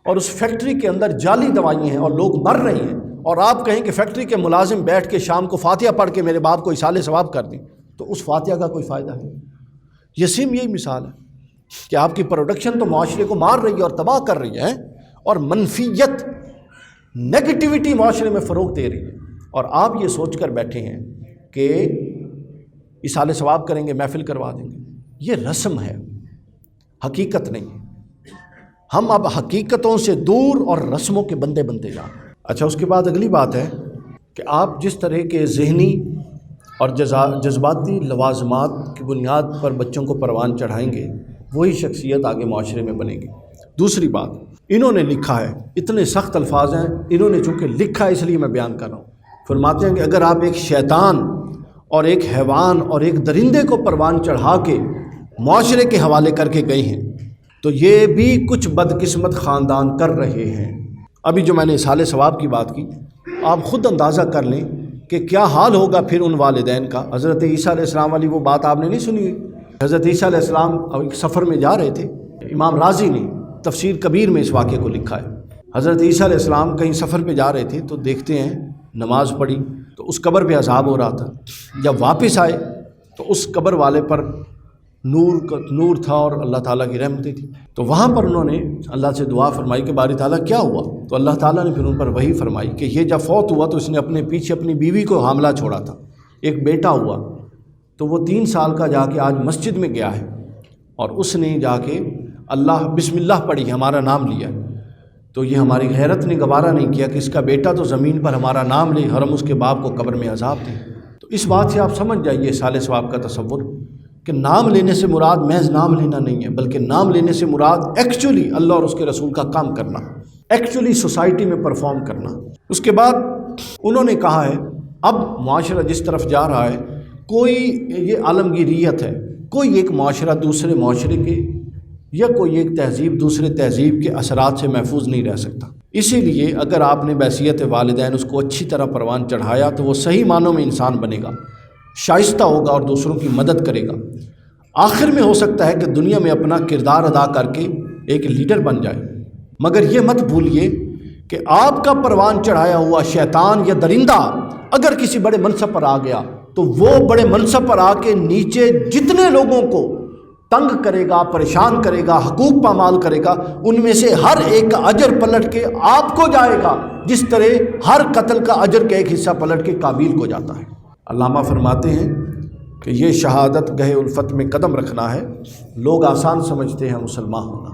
اور اس فیکٹری کے اندر جعلی دوائیں ہیں اور لوگ مر رہے ہیں، اور آپ کہیں کہ فیکٹری کے ملازم بیٹھ کے شام کو فاتحہ پڑھ کے میرے باپ کو ایصال ثواب کر دیں، تو اس فاتحہ کا کوئی فائدہ ہے؟ یہ سیم یہی مثال ہے کہ آپ کی پروڈکشن تو معاشرے کو مار رہی ہے اور تباہ کر رہی ہے، اور منفیت، نیگیٹیوٹی معاشرے میں فروغ دے رہی ہے، اور آپ یہ سوچ کر بیٹھے ہیں کہ ایصال ثواب کریں گے، محفل کروا دیں گے۔ یہ رسم ہے، حقیقت نہیں ہے۔ ہم اب حقیقتوں سے دور اور رسموں کے بندے بنتے جا رہے ہیں۔ اچھا، اس کے بعد اگلی بات ہے کہ آپ جس طرح کے ذہنی اور جذباتی لوازمات کی بنیاد پر بچوں کو پروان چڑھائیں گے، وہی شخصیت آگے معاشرے میں بنے گی۔ دوسری بات، انہوں نے لکھا ہے، اتنے سخت الفاظ ہیں، انہوں نے چونکہ لکھا ہے اس لیے میں بیان کر رہا ہوں۔ فرماتے ہیں کہ اگر آپ ایک شیطان اور ایک حیوان اور ایک درندے کو پروان چڑھا کے معاشرے کے حوالے کر کے گئے ہیں، تو یہ بھی کچھ بدقسمت خاندان کر رہے ہیں۔ ابھی جو میں نے ایصال ثواب کی بات کی، آپ خود اندازہ کر لیں کہ کیا حال ہوگا پھر ان والدین کا۔ حضرت عیسیٰ علیہ السلام والی وہ بات آپ نے نہیں سنی ہوئی؟ حضرت عیسیٰ علیہ السلام ایک سفر میں جا رہے تھے، امام رازی نے تفسیر کبیر میں اس واقعے کو لکھا ہے۔ حضرت عیسیٰ علیہ السلام کہیں سفر پہ جا رہے تھے تو دیکھتے ہیں نماز پڑھی تو اس قبر پہ عذاب ہو رہا تھا۔ جب واپس آئے تو اس قبر والے پر نور تھا اور اللہ تعالیٰ کی رحمتیں تھیں۔ تو وہاں پر انہوں نے اللہ سے دعا فرمائی کہ باری تعالیٰ کیا ہوا؟ تو اللہ تعالیٰ نے پھر ان پر وحی فرمائی کہ یہ جب فوت ہوا تو اس نے اپنے پیچھے اپنی بیوی کو حاملہ چھوڑا تھا، ایک بیٹا ہوا، تو وہ 3 سال کا جا کے آج مسجد میں گیا ہے اور اس نے جا کے اللہ بسم اللہ پڑھی، ہمارا نام لیا، تو یہ ہماری غیرت نے گوارا نہیں کیا کہ اس کا بیٹا تو زمین پر ہمارا نام لے اور ہم اس کے باپ کو قبر میں عذاب دیں۔ تو اس بات سے آپ سمجھ جائیے ایصال ثواب کا تصور کہ نام لینے سے مراد محض نام لینا نہیں ہے، بلکہ نام لینے سے مراد ایکچولی اللہ اور اس کے رسول کا کام کرنا، ایکچولی سوسائٹی میں پرفارم کرنا۔ اس کے بعد انہوں نے کہا ہے اب معاشرہ جس طرف جا رہا ہے، کوئی یہ عالمگیریت ہے، کوئی ایک معاشرہ دوسرے معاشرے کے یا کوئی ایک تہذیب دوسرے تہذیب کے اثرات سے محفوظ نہیں رہ سکتا۔ اسی لیے اگر آپ نے بحیثیت والدین اس کو اچھی طرح پروان چڑھایا تو وہ صحیح معنوں میں انسان بنے گا، شائستہ ہوگا اور دوسروں کی مدد کرے گا۔ آخر میں ہو سکتا ہے کہ دنیا میں اپنا کردار ادا کر کے ایک لیڈر بن جائے، مگر یہ مت بھولیے کہ آپ کا پروان چڑھایا ہوا شیطان یا درندہ اگر کسی بڑے منصب پر آ گیا تو وہ بڑے منصب پر آ کے نیچے جتنے لوگوں کو تنگ کرے گا، پریشان کرے گا، حقوق پامال کرے گا، ان میں سے ہر ایک کا اجر پلٹ کے آپ کو جائے گا، جس طرح ہر قتل کا اجر کا ایک حصہ پلٹ کے قابیل کو جاتا ہے۔ علامہ فرماتے ہیں کہ یہ شہادت گہے الفت میں قدم رکھنا ہے، لوگ آسان سمجھتے ہیں مسلمان ہونا۔